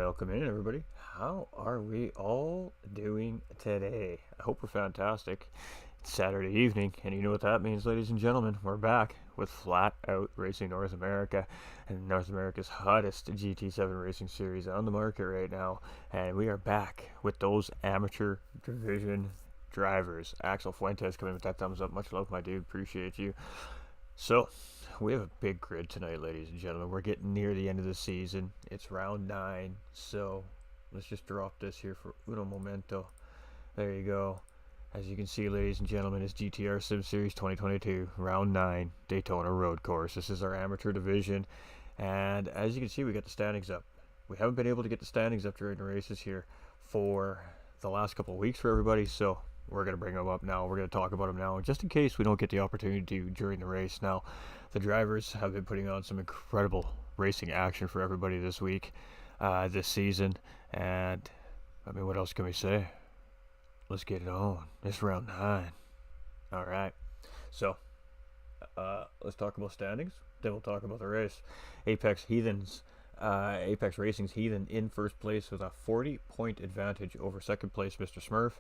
Welcome in, everybody. How are we all doing today? I hope we're fantastic. It's Saturday evening, and you know what that means, ladies and gentlemen. We're back with Flat Out Racing North America, and North America's hottest GT7 racing series on the market right now. And we are back with those amateur division drivers. Axel Fuentes coming with that thumbs up. Much love, my dude. Appreciate you. So, we have a big grid tonight, ladies and gentlemen. We're getting near the end of the season. It's round 9, so let's just drop this here for uno momento. There you go. As you can see, ladies and gentlemen, it's GTR Sim Series 2022, round 9, Daytona Road Course. This is our amateur division, and as you can see, we got the standings up. We haven't been able to get the standings up during the races here for the last couple of weeks for everybody, so we're going to bring them up now. We're going to talk about them now, just in case we don't get the opportunity to during the race. Now, the drivers have been putting on some incredible racing action for everybody this week, this season, and I mean, what else can we say? Let's get it on. It's round 9. All right. So, let's talk about standings. Then we'll talk about the race. Apex Racing's Heathen in first place with a 40-point advantage over second place Mr. Smurf.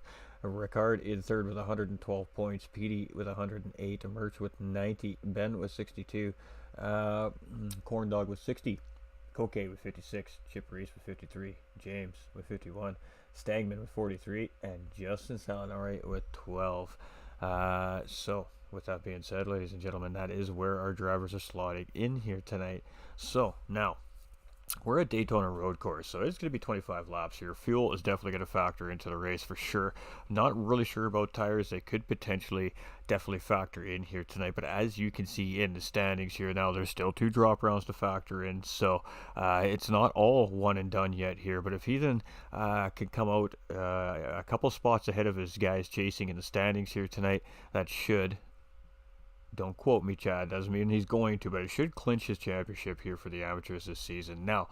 Ricard in third with 112 points. Petey with 108. Merch with 90. Ben with 62. Corn Dog with 60. Coke with 56. Chip Reese with 53. James with 51. Stagman with 43. And Justin Salinari with 12. So, with that being said, ladies and gentlemen, that is where our drivers are slotting in here tonight. So, now, we're at Daytona Road Course, so it's going to be 25 laps here. Fuel is definitely going to factor into the race for sure. Not really sure about tires. They could potentially definitely factor in here tonight, but as you can see in the standings here now, there's still 2 drop rounds to factor in, so it's not all one and done yet here. But if he then can come out a couple spots ahead of his guys chasing in the standings here tonight, that should, don't quote me, Chad, doesn't mean he's going to, but it should clinch his championship here for the amateurs this season. Now,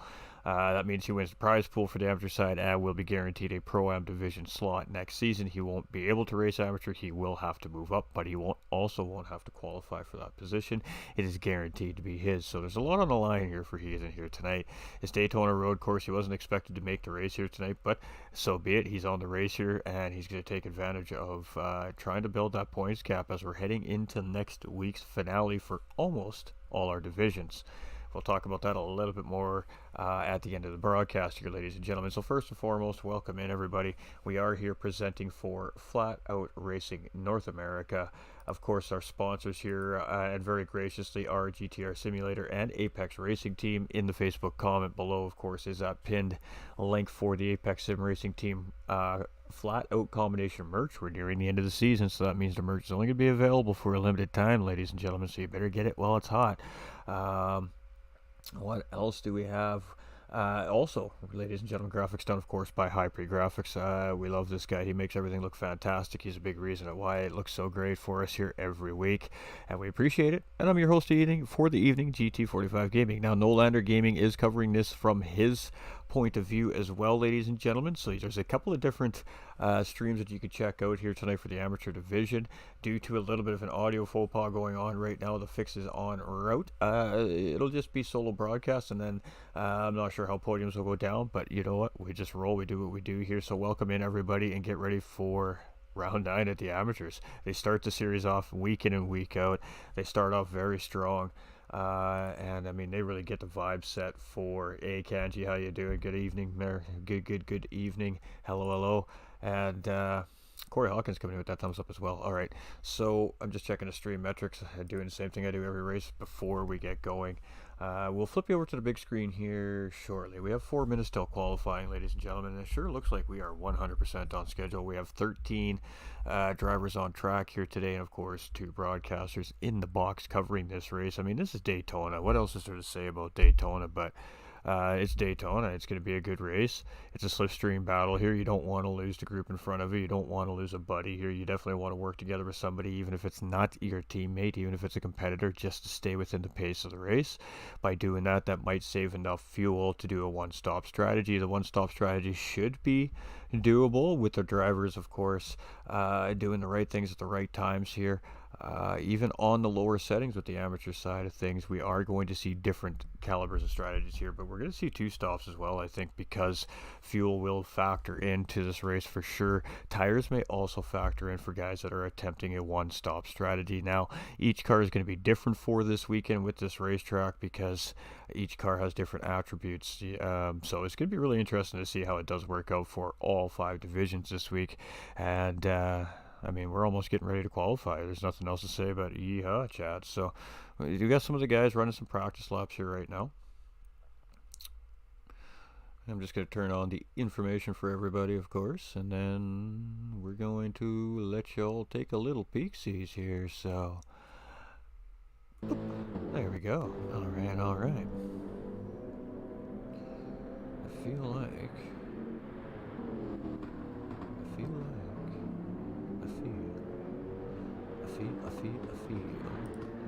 that means he wins the prize pool for the amateur side and will be guaranteed a Pro-Am division slot next season. He won't be able to race amateur. He will have to move up, but he won't have to qualify for that position. It is guaranteed to be his. So there's a lot on the line here for Heathen here tonight. It's Daytona Road Course. He wasn't expected to make the race here tonight, but so be it. He's on the race here, and he's going to take advantage of trying to build that points gap as we're heading into next week's finale for almost all our divisions. We'll talk about that a little bit more at the end of the broadcast here, ladies and gentlemen. So first and foremost, welcome in, everybody. We are here presenting for Flat Out Racing North America. Of course, our sponsors here, and very graciously, our GTR Simulator and Apex Racing Team. In the Facebook comment below, of course, is that pinned link for the Apex Sim Racing Team Flat Out combination merch. We're nearing the end of the season, so that means the merch is only going to be available for a limited time, ladies and gentlemen, so you better get it while it's hot. What else do we have? Also, ladies and gentlemen, graphics done, of course, by High Pre Graphics. We love this guy. He makes everything look fantastic. He's a big reason why it looks so great for us here every week, and we appreciate it. And I'm your host for the evening, GT45 Gaming. Now, Nolander Gaming is covering this from his point of view as well, ladies and gentlemen. So there's a couple of different streams that you could check out here tonight for the amateur division. Due to a little bit of an audio faux pas going on right now, the fix is en route. It'll just be solo broadcast, and then I'm not sure how podiums will go down, but you know what? We just roll. We do what we do here. So welcome in, everybody, and get ready for round 9 at the amateurs. They start the series off week in and week out. They start off very strong. And I mean, they really get the vibe set for Kanji. How you doing? Good evening, Mayor. Good evening. Hello. And Corey Hawkins coming in with that thumbs up as well. All right, so I'm just checking the stream metrics, doing the same thing I do every race before we get going. We'll flip you over to the big screen here shortly. We have 4 minutes till qualifying, ladies and gentlemen, and it sure looks like we are 100% on schedule. We have 13 drivers on track here today, and of course 2 broadcasters in the box covering this race. I mean, this is Daytona. What else is there to say about Daytona? But it's Daytona. It's going to be a good race. It's a slipstream battle here. You don't want to lose the group in front of you. You don't want to lose a buddy here. You definitely want to work together with somebody, even if it's not your teammate, even if it's a competitor, just to stay within the pace of the race. By doing that, that might save enough fuel to do a one-stop strategy. The one-stop strategy should be doable with the drivers, of course, doing the right things at the right times here. Even on the lower settings with the amateur side of things, we are going to see different calibers of strategies here, but we're going to see two stops as well, I think, because fuel will factor into this race for sure. Tires may also factor in for guys that are attempting a one-stop strategy. Now, each car is going to be different for this weekend with this racetrack because each car has different attributes. So it's going to be really interesting to see how it does work out for all 5 divisions this week. And I mean, we're almost getting ready to qualify. There's nothing else to say about yeehaw, Chad. So you got some of the guys running some practice laps here right now. I'm just going to turn on the information for everybody, of course, and then we're going to let you all take a little peek-sees here. So there we go. All right, all right. I feel like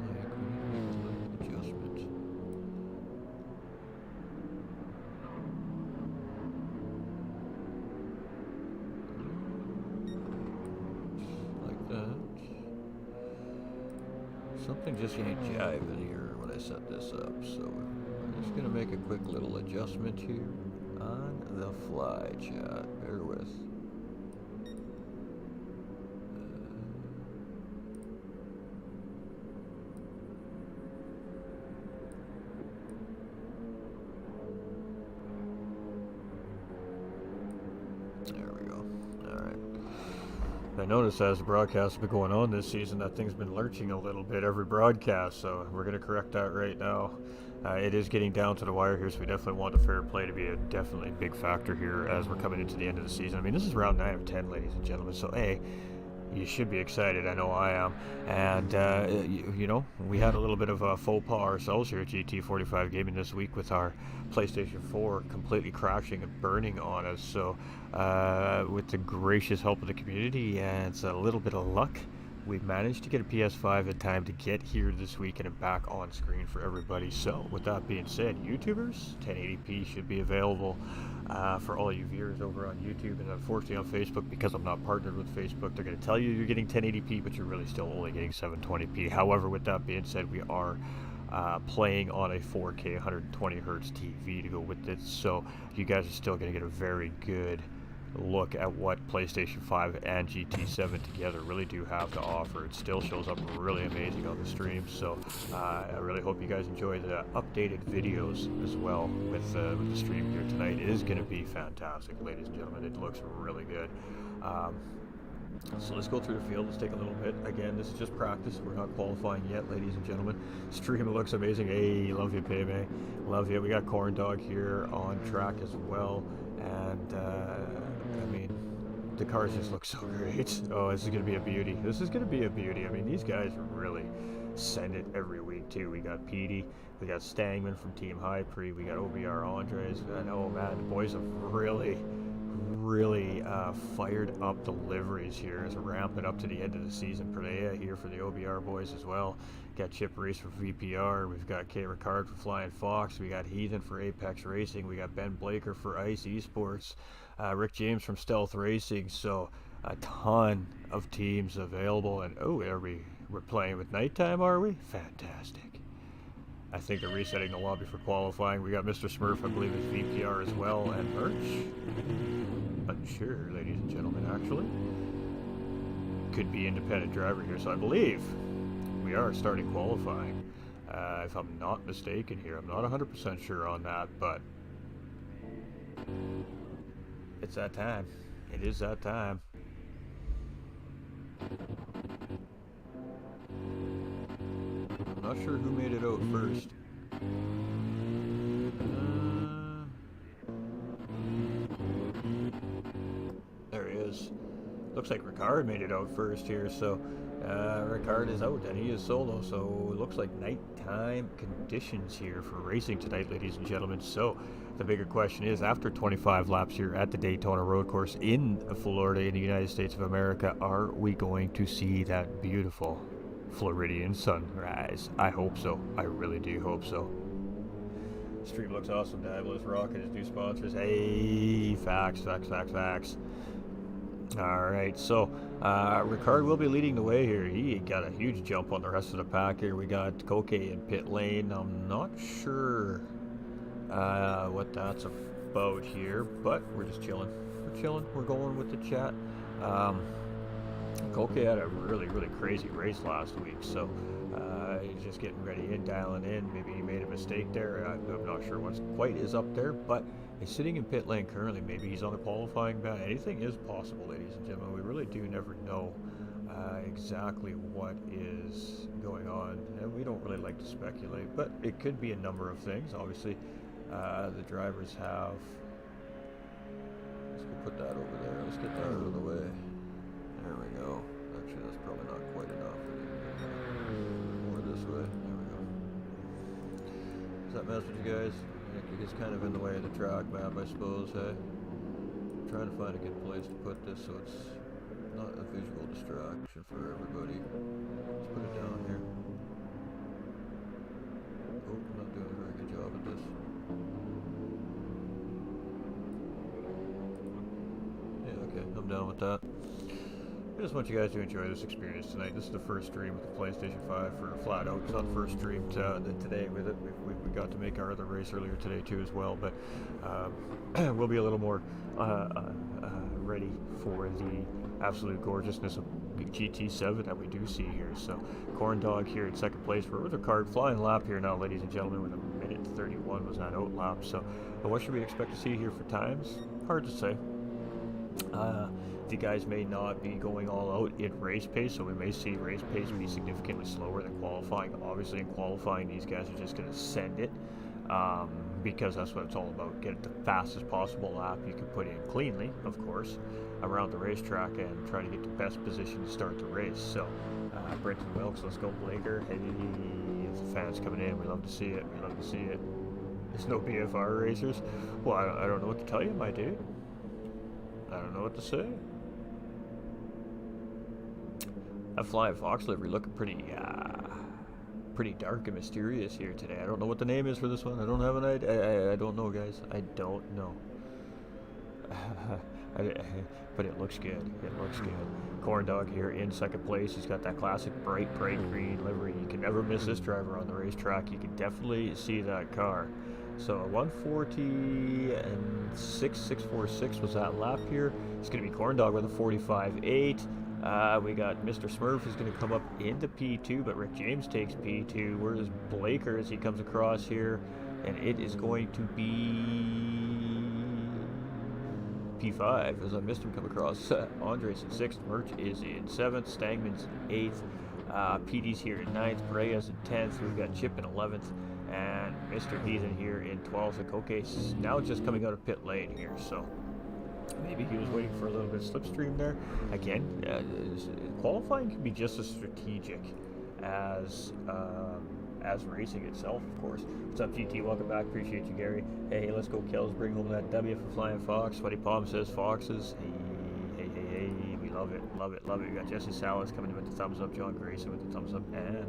like we need a little adjustment. Like that. Something just ain't jiving here when I set this up, so I'm just gonna make a quick little adjustment here on the fly, chat. Bear with. I noticed as the broadcast has been going on this season that thing's been lurching a little bit every broadcast, so we're going to correct that right now. It is getting down to the wire here, so we definitely want the fair play to be a definitely big factor here as we're coming into the end of the season. I mean, this is round 9 of 10, ladies and gentlemen, so hey, you should be excited. I know I am. And, you know, we had a little bit of a faux pas ourselves here at GT45 Gaming this week with our PlayStation 4 completely crashing and burning on us. So, with the gracious help of the community and it's a little bit of luck, we managed to get a PS5 in time to get here this weekend and back on screen for everybody. So, with that being said, YouTubers, 1080p should be available for all you viewers over on YouTube. And unfortunately on Facebook, because I'm not partnered with Facebook, they're going to tell you you're getting 1080p, but you're really still only getting 720p. However, with that being said, we are playing on a 4K 120 hertz TV to go with it. So, you guys are still going to get a very good look at what PlayStation 5 and GT7 together really do have to offer. It still shows up really amazing on the stream, so I really hope you guys enjoy the updated videos as well with the stream here tonight. It is going to be fantastic, ladies and gentlemen. It looks really good. So let's go through the field. Let's take a little bit. Again, this is just practice. We're not qualifying yet, ladies and gentlemen. Stream looks amazing. Hey, love you, Payme. Love you. We got Corn Dog here on track as well. And, I mean, the cars just look so great. Oh, this is going to be a beauty. This is going to be a beauty. I mean, these guys really send it every week, too. We got Petey. We got Stangman from Team Hypre. We got OBR Andres. And, oh, man, the boys have really fired up the liveries here as we're ramping up to the end of the season. Perdea here for the OBR boys as well. Got Chip Reese for VPR. We've got K Ricard for Flying Fox. We got Heathen for Apex Racing. We got Ben Blaker for Ice Esports. Rick James from Stealth Racing. So a ton of teams available. And oh, we're playing with nighttime, are we? Fantastic. I think they're resetting the lobby for qualifying. We got Mr. Smurf, I believe, is VPR as well, and Merch. Unsure, ladies and gentlemen, actually. Could be independent driver here, so I believe we are starting qualifying. If I'm not mistaken here. I'm not 100% sure on that, but it's that time. It is that time. I'm not sure who made it out first. There he is. Looks like Ricard made it out first here, so Ricard is out and he is solo, so it looks like nighttime conditions here for racing tonight, ladies and gentlemen. So the bigger question is, after 25 laps here at the Daytona Road Course in Florida in the United States of America, are we going to see that beautiful Floridian sunrise? I hope so. I really do hope so. Stream looks awesome. Diabolus Rocket is new sponsors. Hey, facts. All right, so Ricard will be leading the way here. He got a huge jump on the rest of the pack here. We got Koke in pit lane. I'm not sure what that's about here, but we're just chilling. We're chilling. We're going with the chat. Koke had a really crazy race last week, so he's just getting ready in, dialing in. Maybe he made a mistake there. I'm not sure what quite is up there, but he's sitting in pit lane currently. Maybe he's on a qualifying ban. Anything is possible, ladies and gentlemen. We really do never know exactly what is going on, and we don't really like to speculate, but it could be a number of things. Obviously, the drivers have... Let's go put that over there. Let's get that out of the way. There we go. Actually, that's probably not quite enough. More this way. There we go. Does that mess with you guys? It's kind of in the way of the track map, I suppose. Hey, I'm trying to find a good place to put this so it's not a visual distraction for everybody. Let's put it down here. Oh, I'm not doing a very good job at this. Yeah, okay, I'm down with that. I just want you guys to enjoy this experience tonight. This is the first stream with the PlayStation 5 for Flat Out. It's not the first stream today with it. We got to make our other race earlier today too as well, but we'll be a little more ready for the absolute gorgeousness of GT7 that we do see here. So Corn Dog here in second place for Ricard, flying lap here now, ladies and gentlemen, with 1:31 was that out lap. So what should we expect to see here for times? Hard to say. The guys may not be going all out in race pace, so we may see race pace be significantly slower than qualifying. Obviously in qualifying, these guys are just going to send it, because that's what it's all about. Get the fastest possible lap you can put in cleanly, of course, around the racetrack, and try to get the best position to start the race. So Brenton Wilkes, let's go Blaker. Hey, the fans coming in, we love to see it, we love to see it. There's no BFR racers. Well, I don't know what to tell you, my dude. I don't know what to say. That Flying Fox livery looking pretty dark and mysterious here today. I don't know what the name is for this one. I don't have an idea. I don't know, guys. I don't know. But it looks good. It looks good. Corn Dog here in second place. He's got that classic bright green livery. You can never miss this driver on the racetrack. You can definitely see that car. So 140.646 was that lap here. It's going to be Corn Dog with a 45.8. We got Mr. Smurf is going to come up into P2, but Rick James takes P2. Where's Blaker as he comes across here? And it is going to be P5 as I missed him come across. Andres in 6th, Merch is in 7th, Stangman's in 8th, PD's here in 9th, Brea's in 10th, we've got Chip in 11th, and Mr. Heathen here in 12th. And Koke's now just coming out of pit lane here, so maybe he was waiting for a little bit of slipstream there. Again, qualifying can be just as strategic as racing itself, of course. What's up, GT? Welcome back. Appreciate you, Gary. Hey, let's go, Kells. Bring home that W for Flying Fox. Sweaty Palm says Foxes. Hey. We love it. We got Jesse Salas coming in with the thumbs up. John Grayson with the thumbs up. And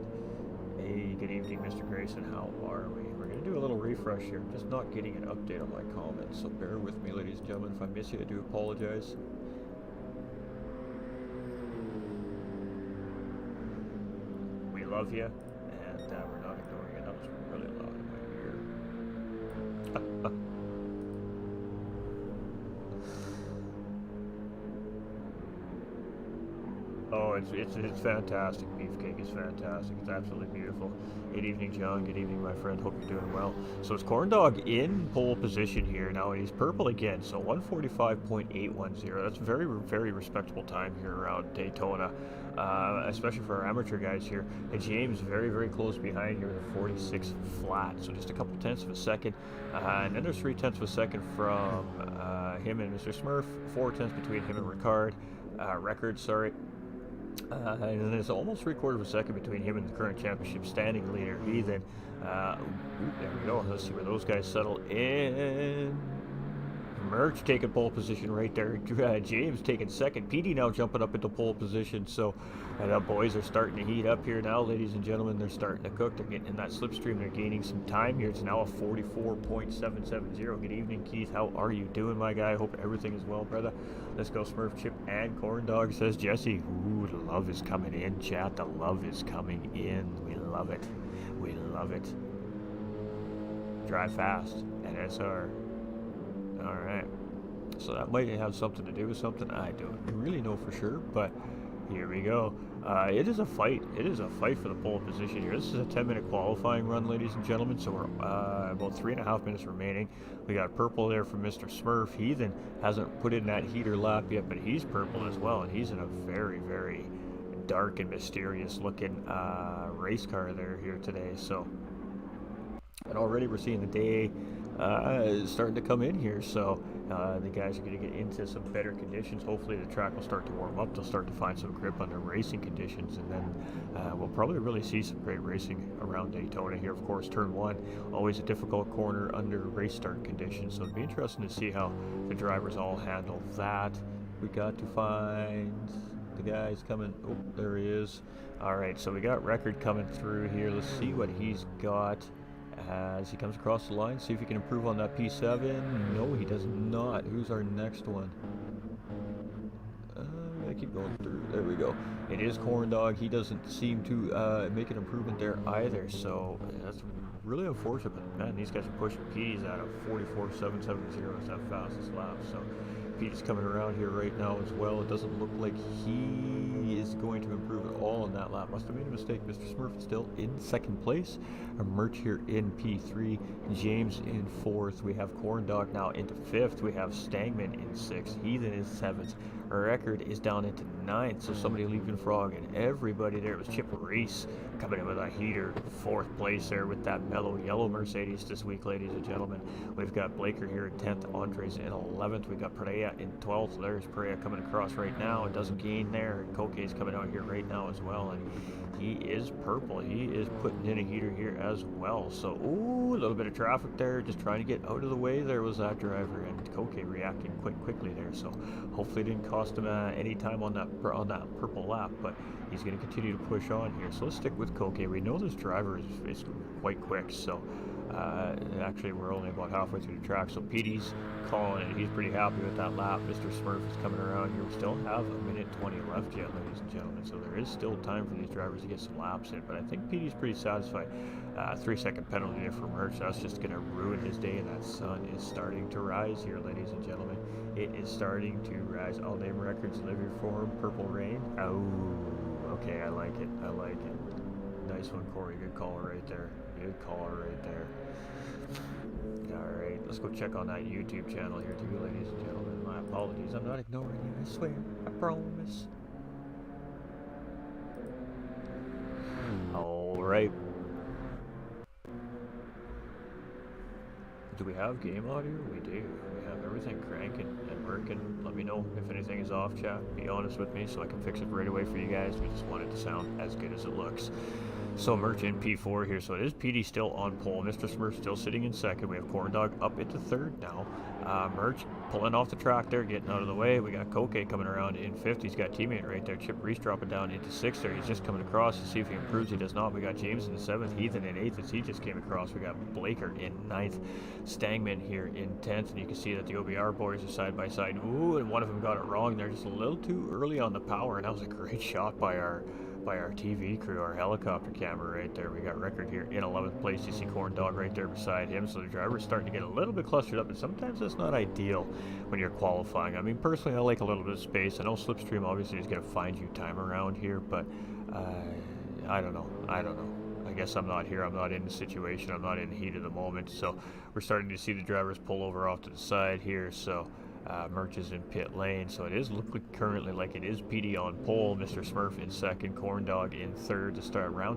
hey, good evening, Mr. Grayson. How are we? We're going to do a little refresh here. Just not getting an update on my comments, so bear with me, ladies and gentlemen. If I miss you, I do apologize. We love you, and we're not ignoring it. That was really loud in my ear. Oh, it's fantastic. Beefcake is fantastic. It's absolutely beautiful. Good evening, John. Good evening, my friend. Hope you're doing well. So it's Corn Dog in pole position here now, and he's purple again. So 145.810. That's very respectable time here around Daytona, especially for our amateur guys here. And James very close behind here with a 46 flat. So just a couple tenths of a second, and then there's 3/10 of a second from him and Mr. Smurf. 4 tenths between him and Ricard. And then there's almost 3/4 of a second between him and the current championship standing leader, Heathen. There we go. Let's see where those guys settle in. Merch taking pole position right there. James taking second. Petey now jumping up into pole position. So the boys are starting to heat up here now, ladies and gentlemen. They're starting to cook. They're getting in that slipstream. They're gaining some time here. It's now a 44.770. Good evening, Keith. How are you doing, my guy? I hope everything is well, brother. Let's go, Smurf, Chip, and Corn Dog, says Jesse. Ooh, the love is coming in, chat. The love is coming in. We love it. We love it. Drive fast. NSR. Alright. So that might have something to do with something. I don't really know for sure, but here we go. It is a fight. It is a fight for the pole position here. This is a 10-minute qualifying run, ladies and gentlemen. So we're about 3.5 minutes remaining. We got purple there from Mr. Smurf. Heathen hasn't put in that heater lap yet, but he's purple as well, and he's in a very, very dark and mysterious looking race car there here today. So, and already we're seeing the day starting to come in here, so the guys are going to get into some better conditions. Hopefully the track will start to warm up. They'll start to find some grip under racing conditions, and then we'll probably really see some great racing around Daytona here. Of course, turn one, always a difficult corner under race start conditions, so it'll be interesting to see how the drivers all handle that. We got to find the guys coming. Oh, there he is. All right, so we got Record coming through here. Let's see what he's got as he comes across the line. See if he can improve on that P7. No, he does not. Who's our next one? I keep going through. There we go. It is Corn Dog. He doesn't seem to make an improvement there either, so that's really unfortunate. But man, these guys are pushing P's out of 44.770 is that fastest lap. So Pete's coming around here right now as well. It doesn't look like he is going to improve at all on that lap. Must have made a mistake. Mr. Smurf is still in second place. Merch here in P3. James in fourth. We have Corn Dog now into fifth. We have Stangman in sixth. Heathen is seventh. Record is down into ninth. So somebody leaping frog and everybody there. It was Chip Reese coming in with a heater. Fourth place there with that mellow yellow Mercedes this week, ladies and gentlemen. We've got Blaker here in 10th. Andres in 11th. We got Perea in 12th. There's Perea coming across right now and doesn't gain there. Koke's coming out here right now as well, and he is purple. He is putting in a heater here as well. So, ooh, a little bit of traffic there, just trying to get out of the way. There was that driver, and Koke reacting quite quickly there. So, hopefully, it didn't cost him any time on that purple lap, but he's going to continue to push on here. So, let's stick with Koke. We know this driver is quite quick, so. Actually, we're only about halfway through the track, so Petey's calling it. He's pretty happy with that lap. Mr. Smurf is coming around here. We still have a minute 20 left yet, ladies and gentlemen, so there is still time for these drivers to get some laps in, but I think Petey's pretty satisfied. 3-second penalty there for Merch. That's just going to ruin his day, and that sun is starting to rise here, ladies and gentlemen. It is starting to rise. All name records, live your form, purple rain. Oh, okay, I like it. I like it. Nice one, Corey. Good call right there. Good call right there. Alright, let's go check on that YouTube channel here too, ladies and gentlemen. My apologies. I'm not ignoring you, I swear. I promise. Alright. Do we have game audio? We do. We have everything cranking and working. Let me know if anything is off, chat. Be honest with me so I can fix it right away for you guys. We just want it to sound as good as it looks. So Merch in P4 here. So it is Petey still on pole. Mr. Smurf still sitting in second. We have Corn Dog up into third now. Merch pulling off the track there, getting out of the way. We got Koke coming around in fifth. He's got teammate right there. Chip Reese dropping down into sixth there. He's just coming across to see if he improves. He does not. We got James in seventh. Heathen in eighth as he just came across. We got Blaker in ninth. Stangman here in 10th. And you can see that the OBR boys are side by side. Ooh, and one of them got it wrong. They're just a little too early on the power. And that was a great shot by our TV crew, our helicopter camera right there. We got Record here in 11th place. You see Corn Dog right there beside him. So the driver's starting to get a little bit clustered up, and sometimes that's not ideal when you're qualifying. I mean, personally, I like a little bit of space. I know Slipstream obviously is going to find you time around here, but I don't know. I guess I'm not here. I'm not in the situation. I'm not in the heat of the moment. So we're starting to see the drivers pull over off to the side here. So Merch is in pit lane, so it is looking currently like it is Petey on pole, Mr. Smurf in second, Corn Dog in third to start row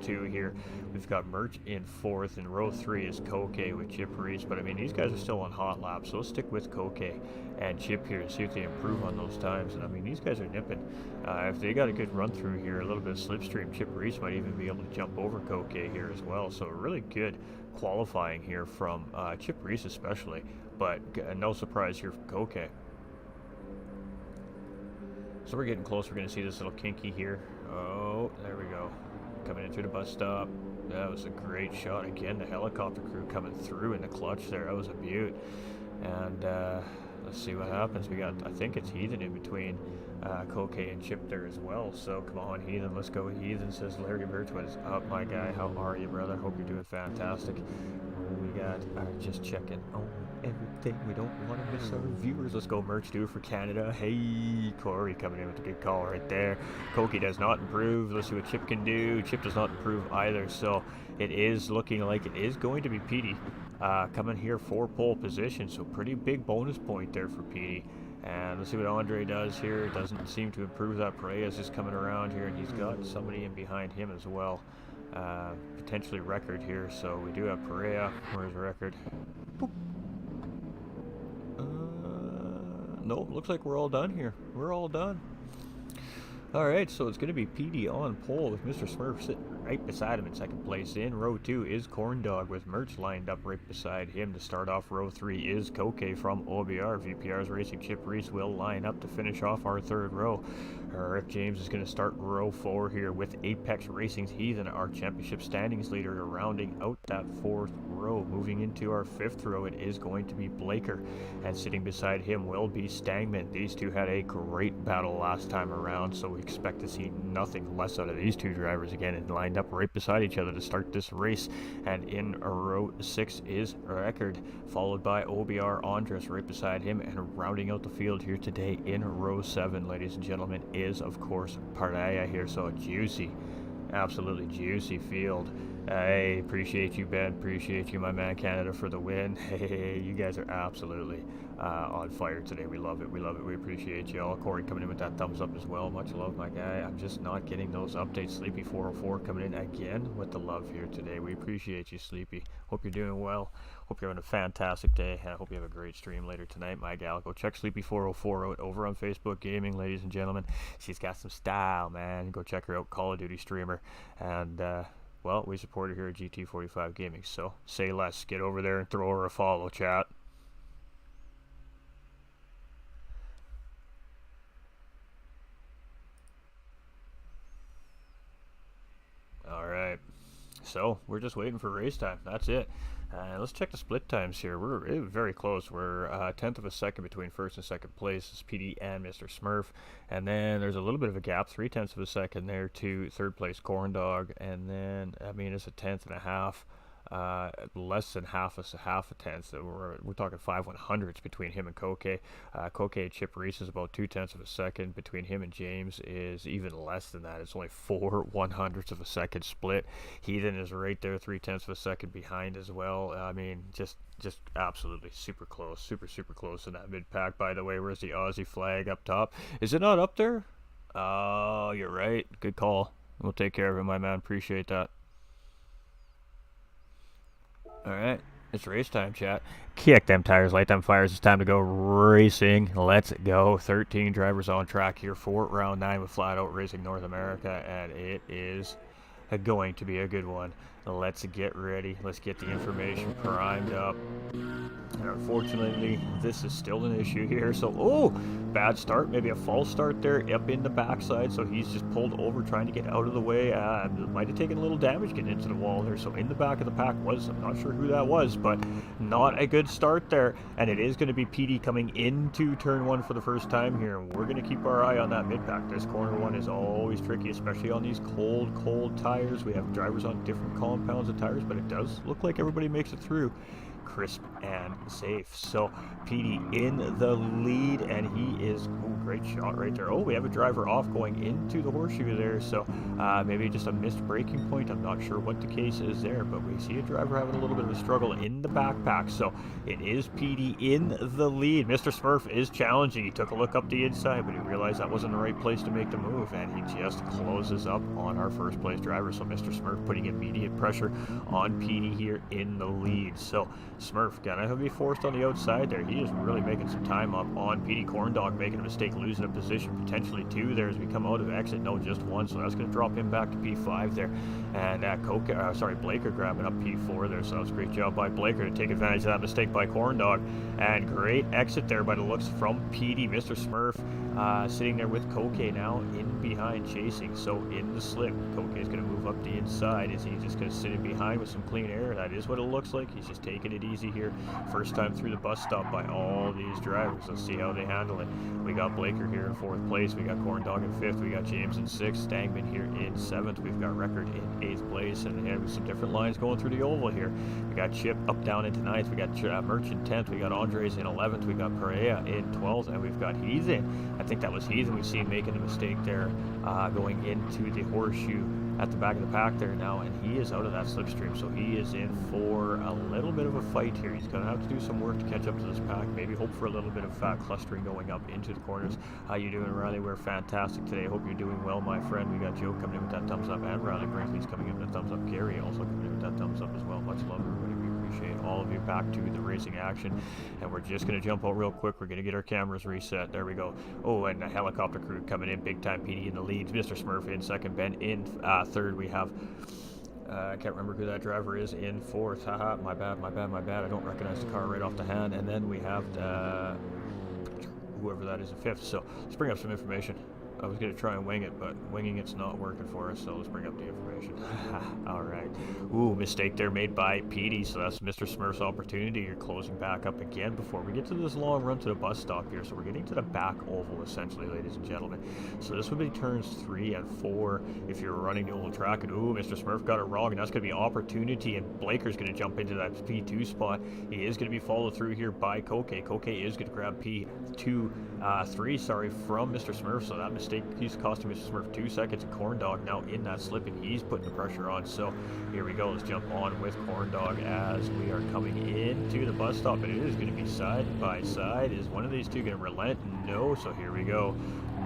2 here. We've got Merch in fourth, and row 3 is Koke with Chip Reese, but I mean, these guys are still on hot laps, so let's stick with Koke and Chip here to see if they improve on those times. And I mean, these guys are nipping. If they got a good run through here, a little bit of slipstream, Chip Reese might even be able to jump over Koke here as well, so a really good qualifying here from Chip Reese especially, but no surprise here from Koke. So we're getting close. We're going to see this little kinky here. Oh, there we go. Coming into the bus stop. That was a great shot. Again, the helicopter crew coming through in the clutch there. That was a beaut. And let's see what happens. We got, I think it's Heathen in between Koke and Chip there as well. So come on, Heathen. Let's go with Heathen, says Larry Birch. What is up, my guy? How are you, brother? Hope you're doing fantastic. We got just checking on everything. We don't want to miss our viewers. Let's go merch do for Canada. Hey, Corey coming in with a good call right there. Koke does not improve. Let's see what Chip can do. Chip does not improve either. So it is looking like it is going to be Petey coming here for pole position. So pretty big bonus point there for Petey. And let's see what Andre does here. Doesn't seem to improve that. Pereira's just coming around here, and he's got somebody in behind him as well. Potentially record here. So we do have Pereira. Where's record? Boop. Nope, looks like we're all done here. We're all done. Alright, so it's going to be PD on pole with Mr. Smurf sitting right beside him in second place. In row 2 is Corn Dog with Merch lined up right beside him. To start off row 3 is Koke from OBR. VPR's Racing Chip Reese will line up to finish off our third row. Rick James is going to start row 4 here with Apex Racing's Heathen, our championship standings leader, rounding out that fourth row. Moving into our fifth row, it is going to be Blaker, and sitting beside him will be Stangman. These two had a great battle last time around, so we expect to see nothing less out of these two drivers again, and lined up right beside each other to start this race. And in row 6 is Record, followed by OBR Andres right beside him, and rounding out the field here today in row 7, ladies and gentlemen, is of course Paraya here. So a juicy, absolutely juicy field. I appreciate you, Ben. Appreciate you, my man, Canada, for the win. Hey, you guys are absolutely on fire today. We love it. We love it. We appreciate you all. Corey coming in with that thumbs up as well. Much love, my guy. I'm just not getting those updates. Sleepy 404 coming in again with the love here today. We appreciate you, Sleepy. Hope you're doing well. Hope you're having a fantastic day. And I hope you have a great stream later tonight, my gal. Go check Sleepy 404 out over on Facebook Gaming, ladies and gentlemen. She's got some style, man. Go check her out, Call of Duty streamer. And, well, we support her here at GT45 Gaming, so say less. Get over there and throw her a follow, chat. Alright, so we're just waiting for race time. That's it. Let's check the split times here. We're very close. We're 1/10 of a second between first and second place. It's PD and Mr. Smurf. And then there's a little bit of a gap, 3/10 of a second there to third place Corn Dog. And then, I mean, it's a 1/10 and a half. Less than half a tenth. So we're talking 5/100ths between him and Koke. Koke and Chip Reese is about 2/10 of a second. Between him and James is even less than that. It's only 4/100ths of a second split. Heathen is right there, 3/10 of a second behind as well. I mean, just absolutely super close, super close in that mid pack. By the way, where's the Aussie flag up top? Is it not up there? Oh, you're right. Good call. We'll take care of it, my man. Appreciate that. Alright, it's race time, chat. Kick them tires, light them fires. It's time to go racing. Let's go. 13 drivers on track here for round 9 with Flat Out Racing North America, and it is going to be a good one. Let's get ready. Let's get the information primed up. And unfortunately, this is still an issue here. So, oh, bad start. Maybe a false start there up in the backside. So he's just pulled over trying to get out of the way. Might have taken a little damage getting into the wall there. So in the back of the pack was, I'm not sure who that was, but not a good start there. And it is going to be PD coming into turn 1 for the first time here. And we're going to keep our eye on that mid-pack. This corner 1 is always tricky, especially on these cold tires. We have drivers on different compounds of tires, but it does look like everybody makes it through crisp and safe. So PD in the lead, and he is, ooh, great shot right there. Oh, we have a driver off going into the horseshoe there, so maybe just a missed braking point. I'm not sure what the case is there, but we see a driver having a little bit of a struggle in the backpack. So it is PD in the lead. Mr. Smurf is challenging. He took a look up the inside, but he realized that wasn't the right place to make the move, and he just closes up on our first place driver. So Mr. Smurf putting immediate pressure on PD here in the lead. So Smurf gonna be forced on the outside there. He is really making some time up on Petey Corndog, making a mistake, losing a position, potentially 2 there as we come out of exit. No, just 1, so that's going to drop him back to P5 there. And Blaker grabbing up P4 there, so that was a great job by Blaker to take advantage of that mistake by Corndog. And great exit there by the looks from Petey. Mr. Smurf sitting there with Koke now in behind chasing, so in the slip. Koke is going to move up the inside. Is he just going to sit in behind with some clean air? That is what it looks like. He's just taking it easy here. First time through the bus stop by all these drivers. Let's see how they handle it. We got Blaker here in 4th place. We got Corndog in 5th. We got James in 6th. Stangman here in 7th. We've got Record in 8th place. And with some different lines going through the oval here. We got Chip up, down into 9th. We got Merch in 10th. We got Andres in 11th. We got Perea in 12th. And we've got Heathen. I think that was Heathen we've seen making a mistake there going into the horseshoe at the back of the pack there now, and he is out of that slipstream, so he is in for a little bit of a fight here. He's going to have to do some work to catch up to this pack, maybe hope for a little bit of clustering going up into the corners. How you doing, Riley? We're fantastic today. Hope you're doing well, my friend. We got Joe coming in with that thumbs up, and Riley Brinkley's coming in with that thumbs up. Gary also coming in with that thumbs up as well. Much love, everybody. We appreciate all of you. Back to the racing action, and we're just going to jump out real quick. We're going to get our cameras reset. There we go. Oh, and the helicopter crew coming in big time. Petey in the leads, Mr. Smurf in 2nd, Ben in 3rd. We have I can't remember who that driver is in 4th. Haha, my bad. I don't recognize the car right off the hand. And then we have whoever that is in 5th. So let's bring up some information. I was going to try and wing it, but winging it's not working for us, so let's bring up the information. Alright. Ooh, mistake there made by Petey, so that's Mr. Smurf's opportunity. You're closing back up again before we get to this long run to the bus stop here. So we're getting to the back oval, essentially, ladies and gentlemen. So this would be turns 3 and 4 if you're running the oval track. And ooh, Mr. Smurf got it wrong, and that's going to be opportunity, and Blaker's going to jump into that P2 spot. He is going to be followed through here by Koke. Koke is going to grab P3 from Mr. Smurf, so that mistake he's costing Mr. Smurf 2 seconds, and Corndog now in that slip, and he's putting the pressure on. So here we go. Let's jump on with Corndog as we are coming into the bus stop, and it is going to be side by side. Is one of these two going to relent? No. So here we go.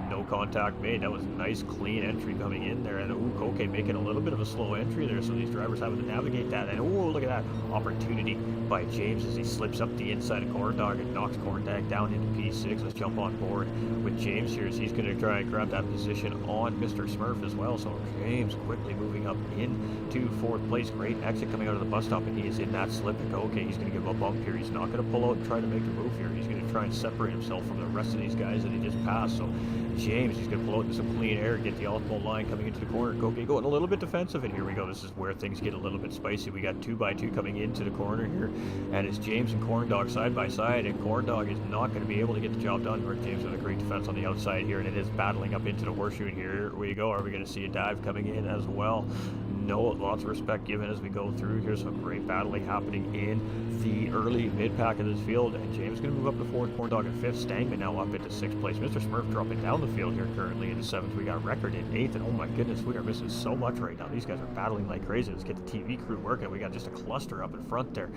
No contact made. That was a nice clean entry coming in there, and ooh, Koke making a little bit of a slow entry there, so these drivers having to navigate that. And ooh, look at that opportunity by James as he slips up the inside of Corndog and knocks Corndog down into P6. Let's jump on board with James here as he's going to try and grab that position on Mr. Smurf as well. So James quickly moving up into 4th place. Great exit coming out of the bus stop, and he is in that slip. And okay, he's going to give a bump here. He's not going to pull out and try to make a move here. He's going to try and separate himself from the rest of these guys that he just passed. So James, he's going to pull out into some clean air, get the ultimate line coming into the corner. Koke going a little bit defensive, and here we go. This is where things get a little bit spicy. We got 2x2 coming into the corner here, and it's James and Corndog side by side, and Corndog is not going to be able to get the job done. James with a great defense on the outside here, and it is battling up into the horseshoe, and here we go. Are we going to see a dive coming in as well? No, lots of respect given as we go through here. Some great battling happening in the early mid-pack of this field, and James going to move up to 4th, Corndog in 5th, Stangman now up into 6th place. Mr. Smurf dropping down the field here currently into 7th. We got Record in 8th, and oh my goodness, we are missing so much right now. These guys are battling like crazy. Let's get the TV crew working. We got just a cluster up in front there.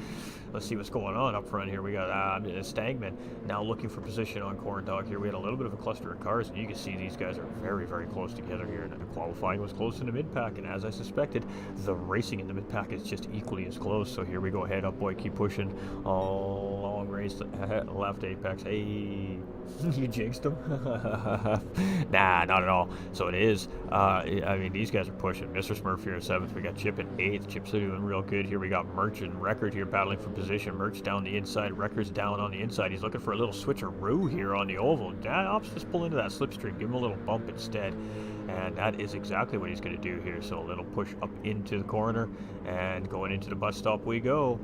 Let's see what's going on up front here. We got Stangman now looking for position on Corndog here. We had a little bit of a cluster of cars, and you can see these guys are very, very close together here. And the qualifying was close in the mid-pack, and as I suspected, the racing in the mid-pack is just equally as close. So here we go. Head up, boy. Keep pushing. Long race left apex. Hey, you jinxed him? Nah, not at all. So it is. I mean, these guys are pushing. Mr. Smurf here in 7th. We got Chip in 8th. Chip's doing real good here. We got Merch and Record here battling for position. Merch down the inside. Record's down on the inside. He's looking for a little switcheroo here on the oval. Ops just pull into that slipstream. Give him a little bump instead. And that is exactly what he's going to do here. So a little push up into the corner, and going into the bus stop we go.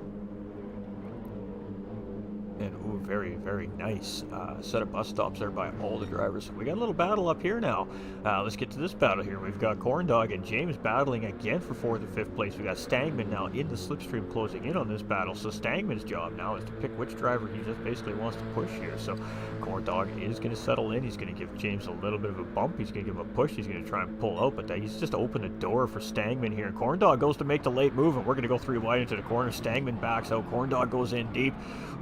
And ooh, very, very nice set of bus stops there by all the drivers. We got a little battle up here now. Let's get to this battle here. We've got Corndog and James battling again for 4th and 5th place. We got Stangman now in the slipstream closing in on this battle. So Stangman's job now is to pick which driver he just basically wants to push here. So Corndog is going to settle in. He's going to give James a little bit of a bump. He's going to give him a push. He's going to try and pull out, but he's just opened the door for Stangman here. And Corndog goes to make the late move, and we're going to go 3 wide into the corner. Stangman backs out. Corndog goes in deep.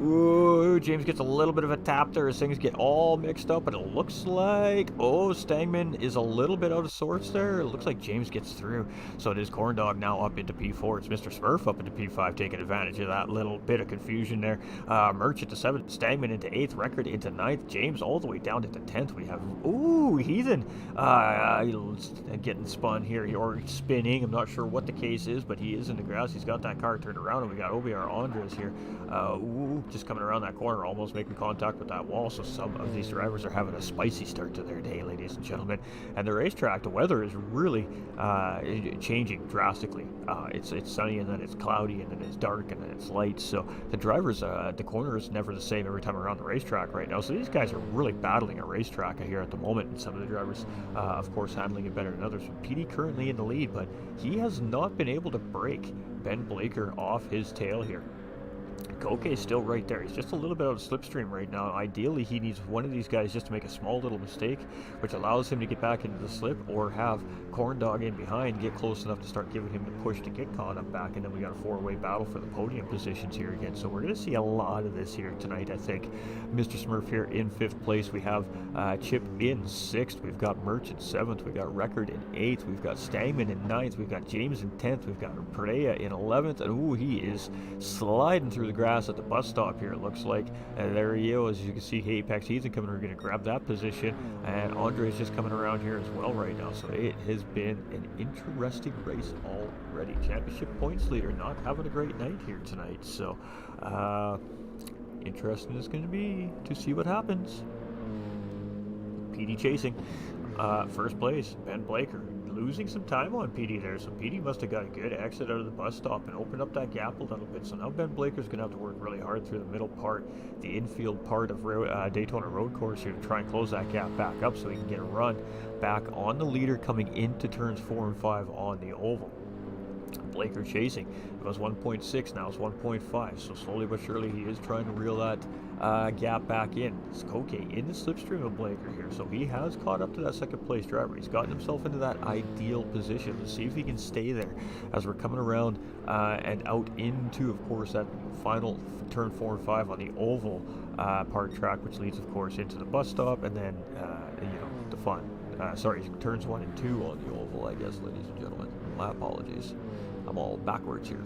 Ooh, Ooh, James gets a little bit of a tap there as things get all mixed up, but it looks like, oh, Stangman is a little bit out of sorts there. It looks like James gets through. So it is Corndog now up into P4. It's Mr. Smurf up into P5, taking advantage of that little bit of confusion there. Merch into 7th, Stangman into 8th, Record into 9th, James all the way down into 10th. We have, ooh, Heathen getting spun here, or spinning. I'm not sure what the case is, but he is in the grass. He's got that car turned around, and we got OBR Andres here. Ooh, just coming around that corner, almost making contact with that wall. So some of these drivers are having a spicy start to their day, ladies and gentlemen. And the racetrack, the weather is really changing drastically. It's sunny, and then it's cloudy, and then it's dark, and then it's light. So the drivers, the corner is never the same every time around the racetrack right now. So these guys are really battling a racetrack here at the moment, and some of the drivers, of course, handling it better than others. PD currently in the lead, but he has not been able to break Ben Blaker off his tail here. Koke is still right there. He's just a little bit out of slipstream right now. Ideally, he needs one of these guys just to make a small little mistake, which allows him to get back into the slip, or have Corndog in behind get close enough to start giving him the push to get caught up back, and then we got a four-way battle for the podium positions here again. So we're going to see a lot of this here tonight, I think. Mr. Smurf here in 5th place. We have Chip in 6th. We've got Merch in 7th. We've got Record in 8th. We've got Stangman in 9th. We've got James in 10th. We've got Perea in 11th. And ooh, he is sliding through the grass at the bus stop here, it looks like. There he is. As you can see, Apex Heathen coming. We're going to grab that position, and Andre is just coming around here as well right now. So it has been an interesting race already. Championship points leader not having a great night here tonight. So interesting it's going to be to see what happens. PD chasing. First place, Ben Blaker. Losing some time on PD there, so PD must have got a good exit out of the bus stop and opened up that gap a little bit. So now Ben Blaker's going to have to work really hard through the middle part, the infield part of Daytona Road Course here, to try and close that gap back up so he can get a run back on the leader coming into turns 4 and 5 on the oval. Blaker chasing. It was 1.6, now it's 1.5, so slowly but surely he is trying to reel that gap back in. It's Koke in the slipstream of Blaker here, so he has caught up to that second place driver. He's gotten himself into that ideal position. Let's see if he can stay there as we're coming around and out into, of course, that final turn 4 and 5 on the oval part track, which leads, of course, into the bus stop, and then the fun. Turns 1 and 2 on the oval, I guess, ladies and gentlemen. My apologies. I'm all backwards here.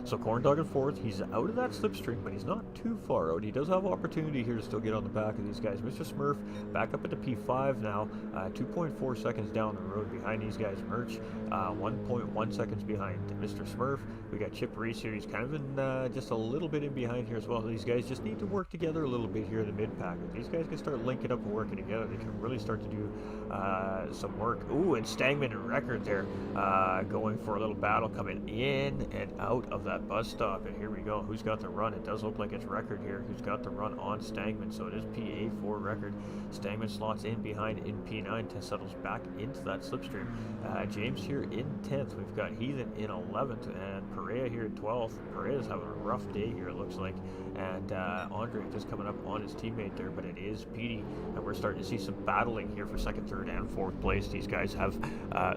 So Corndog in 4th, he's out of that slipstream, but he's not too far out. He does have opportunity here to still get on the back of these guys. Mr. Smurf back up into P5 now, 2.4 seconds down the road behind these guys. Merch, 1.1 seconds behind Mr. Smurf. We got Chip Reese here. He's kind of in just a little bit in behind here as well. These guys just need to work together a little bit here in the mid-pack. If these guys can start linking up and working together, they can really start to do some work. Ooh, and Stangman and Record there going for a little battle, coming in and out of that bus stop. And here we go. Who's got the run? It does look like it's Record here who's got the run on Stangman. So it is PA for Record. Stangman slots in behind in P9, settles back into that slipstream. James here in 10th. We've got Heathen in 11th, and Perea here in 12th. Perea's having a rough day here, it looks like. And Andre just coming up on his teammate there, but it is PD, and we're starting to see some battling here for 2nd, 3rd, and 4th place. These guys have,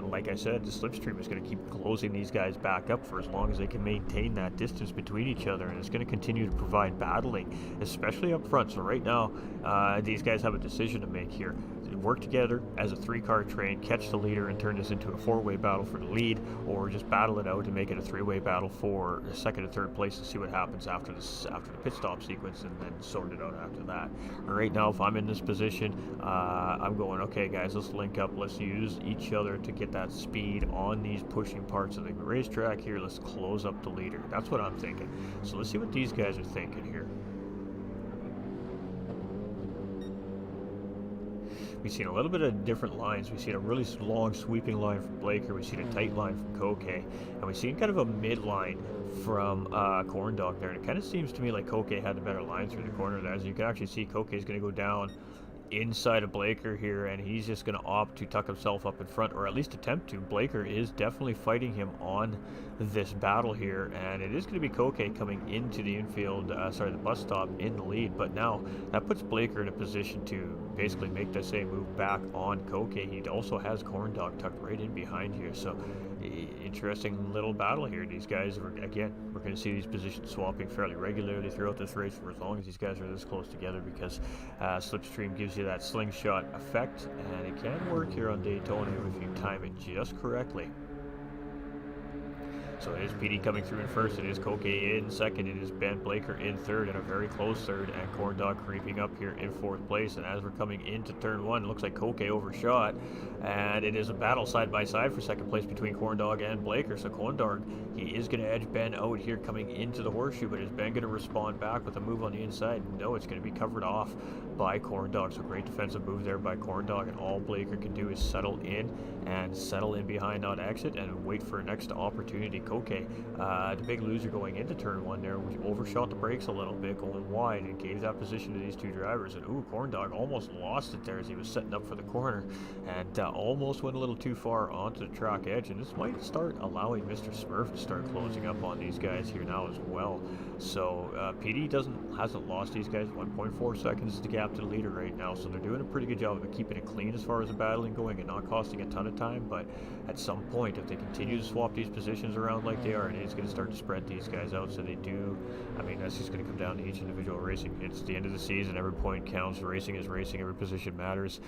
like I said, the slipstream is going to keep closing these guys back up for as long as they can maintain that distance between each other, and it's going to continue to provide battling, especially up front. So right now, these guys have a decision to make here. Work together as a 3-car train, catch the leader, and turn this into a 4-way battle for the lead, or just battle it out and make it a 3-way battle for 2nd and 3rd place and see what happens after the pit stop sequence, and then sort it out after that. Right now, if I'm in this position, I'm going, okay guys, let's link up, let's use each other to get that speed on these pushing parts of the racetrack here. Let's close up the leader. That's what I'm thinking. So let's see what these guys are thinking here. We've seen a little bit of different lines. We've seen a really long sweeping line from Blaker. We've seen a tight line from Koke. And we've seen kind of a mid-line from Corndog there. And it kind of seems to me like Koke had the better line through the corner there. As you can actually see, Koke is going to go down inside of Blaker here, and he's just going to opt to tuck himself up in front, or at least attempt to. Blaker is definitely fighting him on this battle here, and it is going to be Koke coming into the infield, the bus stop in the lead, but now that puts Blaker in a position to basically make the same move back on Koke. He also has Corndog tucked right in behind here, so interesting little battle here. These guys, we're going to see these positions swapping fairly regularly throughout this race for as long as these guys are this close together, because Slipstream gives you that slingshot effect, and it can work here on Daytona if you time it just correctly. So it is PD coming through in first, it is Koke in second, it is Ben Blaker in third, and a very close third, and Corndog creeping up here in fourth place. And as we're coming into turn one, it looks like Koke overshot, and it is a battle side by side for second place between Corndog and Blaker. So Corndog, he is going to edge Ben out here coming into the horseshoe, but is Ben going to respond back with a move on the inside? No, it's going to be covered off by Corndog. So great defensive move there by Corndog, and all Blaker can do is settle in behind on exit and wait for a next opportunity. Koke, the big loser going into turn one there, we overshot the brakes a little bit going wide and gave that position to these two drivers, and Corndog almost lost it there as he was setting up for the corner, and almost went a little too far onto the track edge, and this might start allowing Mr. Smurf to start closing up on these guys here now as well. So PD hasn't lost these guys. 1.4 seconds is the gap to the leader right now, so they're doing a pretty good job of keeping it clean as far as the battling going and not costing a ton of time. But at some point, if they continue to swap these positions around like they are, and it's going to start to spread these guys out, so they do. I mean, that's just going to come down to each individual racing. It's the end of the season, every point counts, racing is racing, every position matters.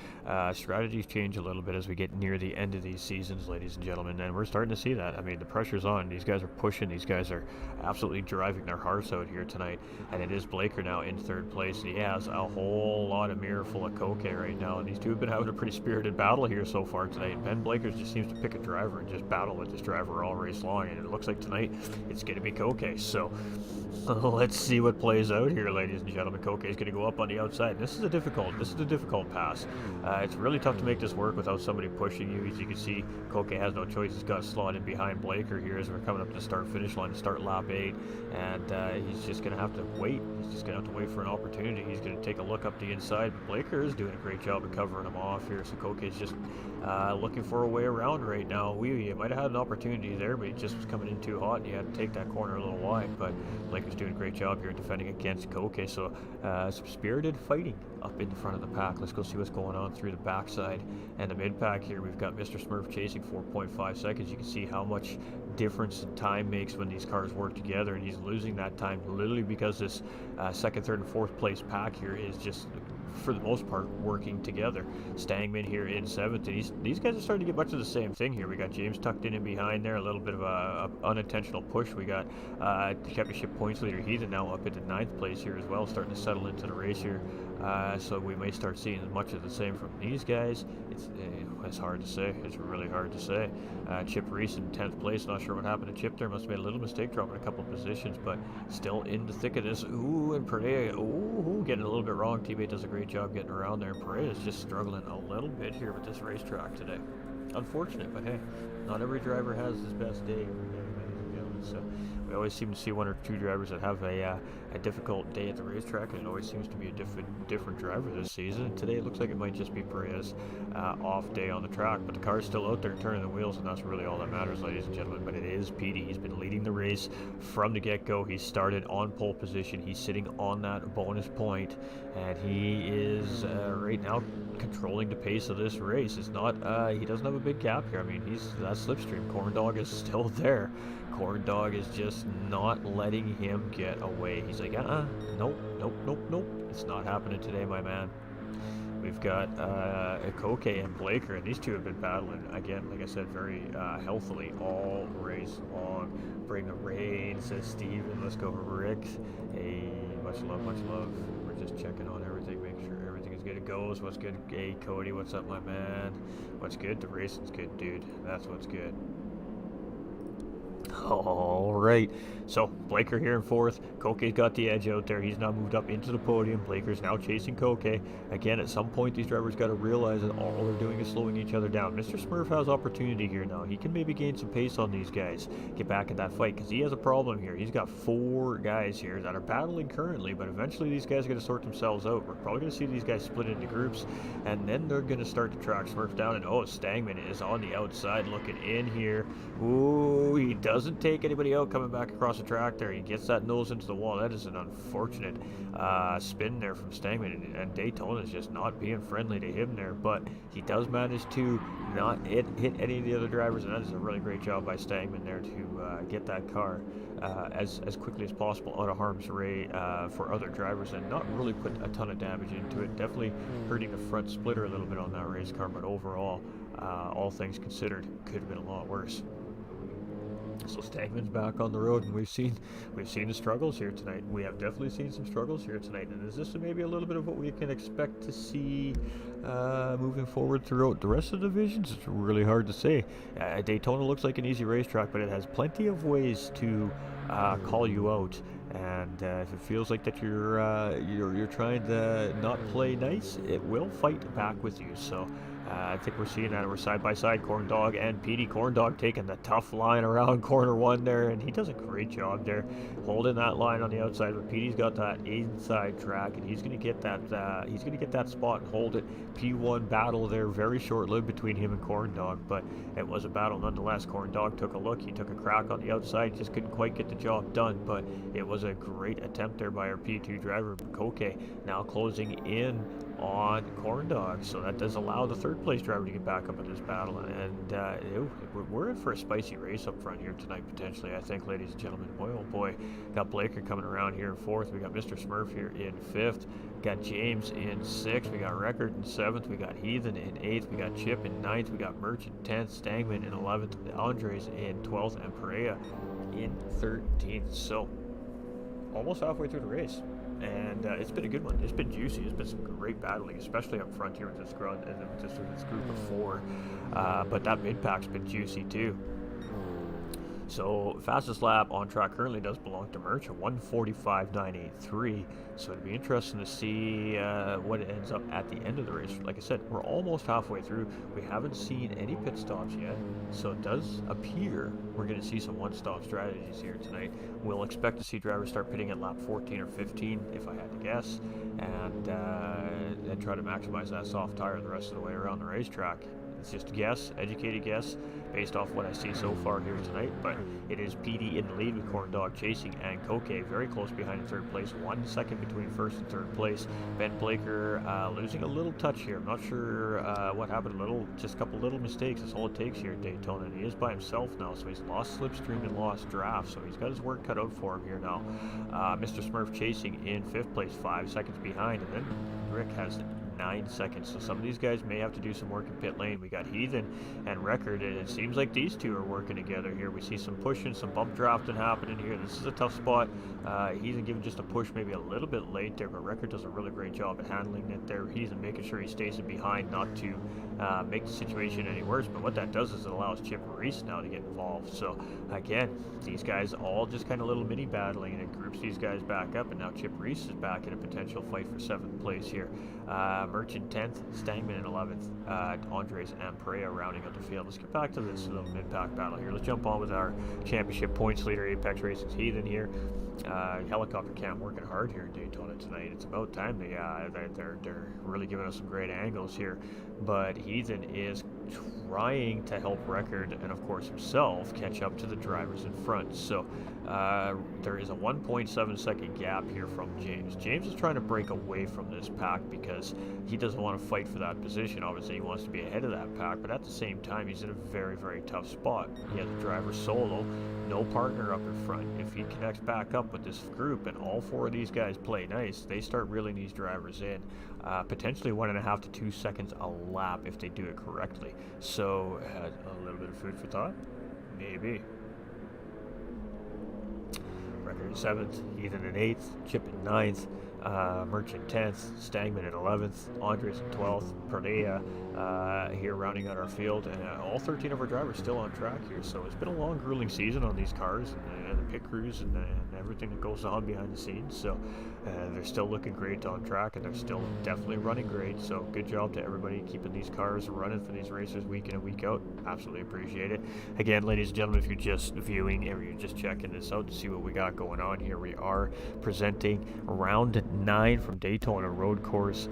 Strategies change a little bit as we get near the end of these seasons, ladies and gentlemen, and we're starting to see that. I mean, the pressure's on, these guys are pushing, these guys are absolutely driving their hearts out here tonight, and it is Blaker now in third place. He has a whole lot of mirror full of Koke right now, and these two have been having a pretty spirited battle here so far tonight. Ben Blaker just seems to pick a driver and just battle with this driver all race long, and it looks like tonight it's going to be Koke. So let's see what plays out here, ladies and gentlemen. Koke is going to go up on the outside. This is a difficult pass. It's really tough to make this work without somebody pushing you. As you can see, Koke has no choice. He's got to slot in behind Blaker here as we're coming up to the start-finish line to start lap 8, and he's just going to have to wait. He's just going to have to wait for an opportunity. He's going to take a look up the inside, but Blaker is doing a great job of covering him off here, so Koke is just looking for a way around right now. We might have had an opportunity there, but he just was coming in too hot, and he had to take that corner a little wide, but Blaker's doing a great job here defending against Koke. So some spirited fighting up in the front of the pack. Let's go see what's going on through the backside and the mid-pack here. We've got Mr. Smurf chasing 4.5 seconds. You can see how much difference in time makes when these cars work together, and he's losing that time literally because this second, third, and fourth place pack here is just, for the most part, working together. Stangman here in 7th, and these guys are starting to get much of the same thing here. We got James tucked in behind there, a little bit of a unintentional push. We got championship points leader Heathen now up into 9th place here as well, starting to settle into the race here. So we may start seeing much of the same from these guys. It's hard to say. It's really hard to say. Chip Reese in 10th place. Not sure what happened to Chip there. Must have made a little mistake dropping a couple of positions, but still in the thick of this. And Perea, getting a little bit wrong. Teammate does a great job getting around there. Perea is just struggling a little bit here with this racetrack today. Unfortunate, but hey, not every driver has his best day. So we always seem to see one or two drivers that have a difficult day at the racetrack, and it always seems to be a different driver this season. And today it looks like it might just be Perea's off day on the track, but the car's still out there turning the wheels, and that's really all that matters, ladies and gentlemen. But it is PD. He's been leading the race from the get-go. He started on pole position. He's sitting on that bonus point, and he is right now controlling the pace of this race. It's not he doesn't have a big gap here. I mean, that slipstream. Corndog is still there. Corndog is just not letting him get away. He's like, nope. It's not happening today, my man. We've got Koke and Blaker, and these two have been battling, again, like I said, very healthily all race long. Bring the rain, says Steven. Let's go, Rick. Hey, much love. We're just checking on everything, make sure everything is good. It goes. What's good? Hey, Cody, what's up, my man? What's good? The racing's good, dude. That's what's good. All right. So Blaker here in fourth. Koke's got the edge out there. He's now moved up into the podium. Blaker's now chasing Koke. Again, at some point, these drivers got to realize that all they're doing is slowing each other down. Mr. Smurf has opportunity here now. He can maybe gain some pace on these guys, get back in that fight, because he has a problem here. He's got 4 guys here that are battling currently, but eventually these guys are going to sort themselves out. We're probably going to see these guys split into groups, and then they're going to start to track Smurf down. And oh, Stangman is on the outside looking in here. Ooh, he doesn't take anybody out coming back across the track there. He gets that nose into the wall. That is an unfortunate spin there from Stangman, and Daytona is just not being friendly to him there, but he does manage to not hit any of the other drivers, and that is a really great job by Stangman there to get that car as quickly as possible out of harm's way for other drivers and not really put a ton of damage into it. Definitely hurting the front splitter a little bit on that race car, but overall, all things considered, could have been a lot worse. So Stangman's back on the road, and we've seen the struggles here tonight. We have definitely seen some struggles here tonight, and is this maybe a little bit of what we can expect to see moving forward throughout the rest of the divisions? It's really hard to say. Daytona looks like an easy racetrack, but it has plenty of ways to call you out. And if it feels like that you're trying to not play nice, it will fight back with you. So I think we're seeing that. We're side by side, Corn Dog and Petey. Corn Dog taking the tough line around corner 1 there, and he does a great job there holding that line on the outside. But Petey's got that inside track, and he's going to get that. He's going to get that spot and hold it. P1 battle there, very short-lived between him and Corn Dog, but it was a battle nonetheless. Corn Dog took a look. He took a crack on the outside, just couldn't quite get the job done. But it was a great attempt there by our P2 driver, Koke, now closing in on Corn Dog, so that does allow the 3rd place driver to get back up in this battle, and we're in for a spicy race up front here tonight, potentially, I think, ladies and gentlemen. Boy, oh boy, got Blaker coming around here in 4th, we got Mr. Smurf here in 5th, got James in 6th, we got Record in 7th, we got Heathen in 8th, we got Chip in 9th, we got Merch in 10th, Stangman in 11th, Andres in 12th, and Perea in 13th, so almost halfway through the race. And it's been a good one. It's been juicy. It's been some great battling, especially up front here with this group of 4. But that mid-pack's been juicy too. So fastest lap on track currently does belong to Merch, a 1:45.983. So it'd be interesting to see what it ends up at the end of the race. Like I said, we're almost halfway through. We haven't seen any pit stops yet, so it does appear we're going to see some one-stop strategies here tonight. We'll expect to see drivers start pitting at lap 14 or 15, if I had to guess, and try to maximize that soft tire the rest of the way around the racetrack. It's just a guess, educated guess, based off what I see so far here tonight, but it is PD in the lead with Corn Dog chasing, and Koke very close behind in 3rd place, 1 second between 1st and 3rd place. Ben Blaker losing a little touch here. I'm not sure what happened, just a couple little mistakes. That's all it takes here at Daytona, and he is by himself now, so he's lost slipstream and lost draft, so he's got his work cut out for him here now. Mr. Smurf chasing in 5th place, 5 seconds behind, and then Rick has 9 seconds, so some of these guys may have to do some work in pit lane. We got Heathen and Record, and it seems like these two are working together here. We see some pushing, some bump drafting happening here. This is a tough spot. Heathen giving just a push maybe a little bit late there, but Record does a really great job at handling it there. Heathen making sure he stays in behind, not to make the situation any worse, but what that does is it allows Chip Reese now to get involved. So again, these guys all just kind of little mini battling, and it groups these guys back up, and now Chip Reese is back in a potential fight for 7th place here. Merchant 10th, Stangman in 11th, Andres and Perea rounding out the field. Let's get back to this little mid-pack battle here. Let's jump on with our championship points leader, Apex Racing's Heathen here. Helicopter cam working hard here in Daytona tonight. It's about time they're really giving us some great angles here. But Heathen is trying to help Record and of course himself catch up to the drivers in front. So there is a 1.7 second gap here from James. James is trying to break away from this pack because he doesn't want to fight for that position. Obviously he wants to be ahead of that pack, but at the same time he's in a very, very tough spot. He has a driver solo, no partner up in front. If he connects back up with this group and all 4 of these guys play nice, they start reeling these drivers in. Potentially 1.5 to 2 seconds a lap if they do it correctly. So a little bit of food for thought, maybe. Record in 7th, Heathen in 8th, Chip in 9th, Merchant 10th, Stangman at 11th, Andres at 12th, Perdea here rounding out our field, and all 13 of our drivers still on track here. So it's been a long, grueling season on these cars and the pit crews and everything that goes on behind the scenes. So they're still looking great on track, and they're still definitely running great. So good job to everybody keeping these cars running for these racers week in and week out. Absolutely appreciate it. Again, ladies and gentlemen, if you're just viewing or you're just checking this out to see what we got going on here, we are presenting round 9 from Daytona Road Course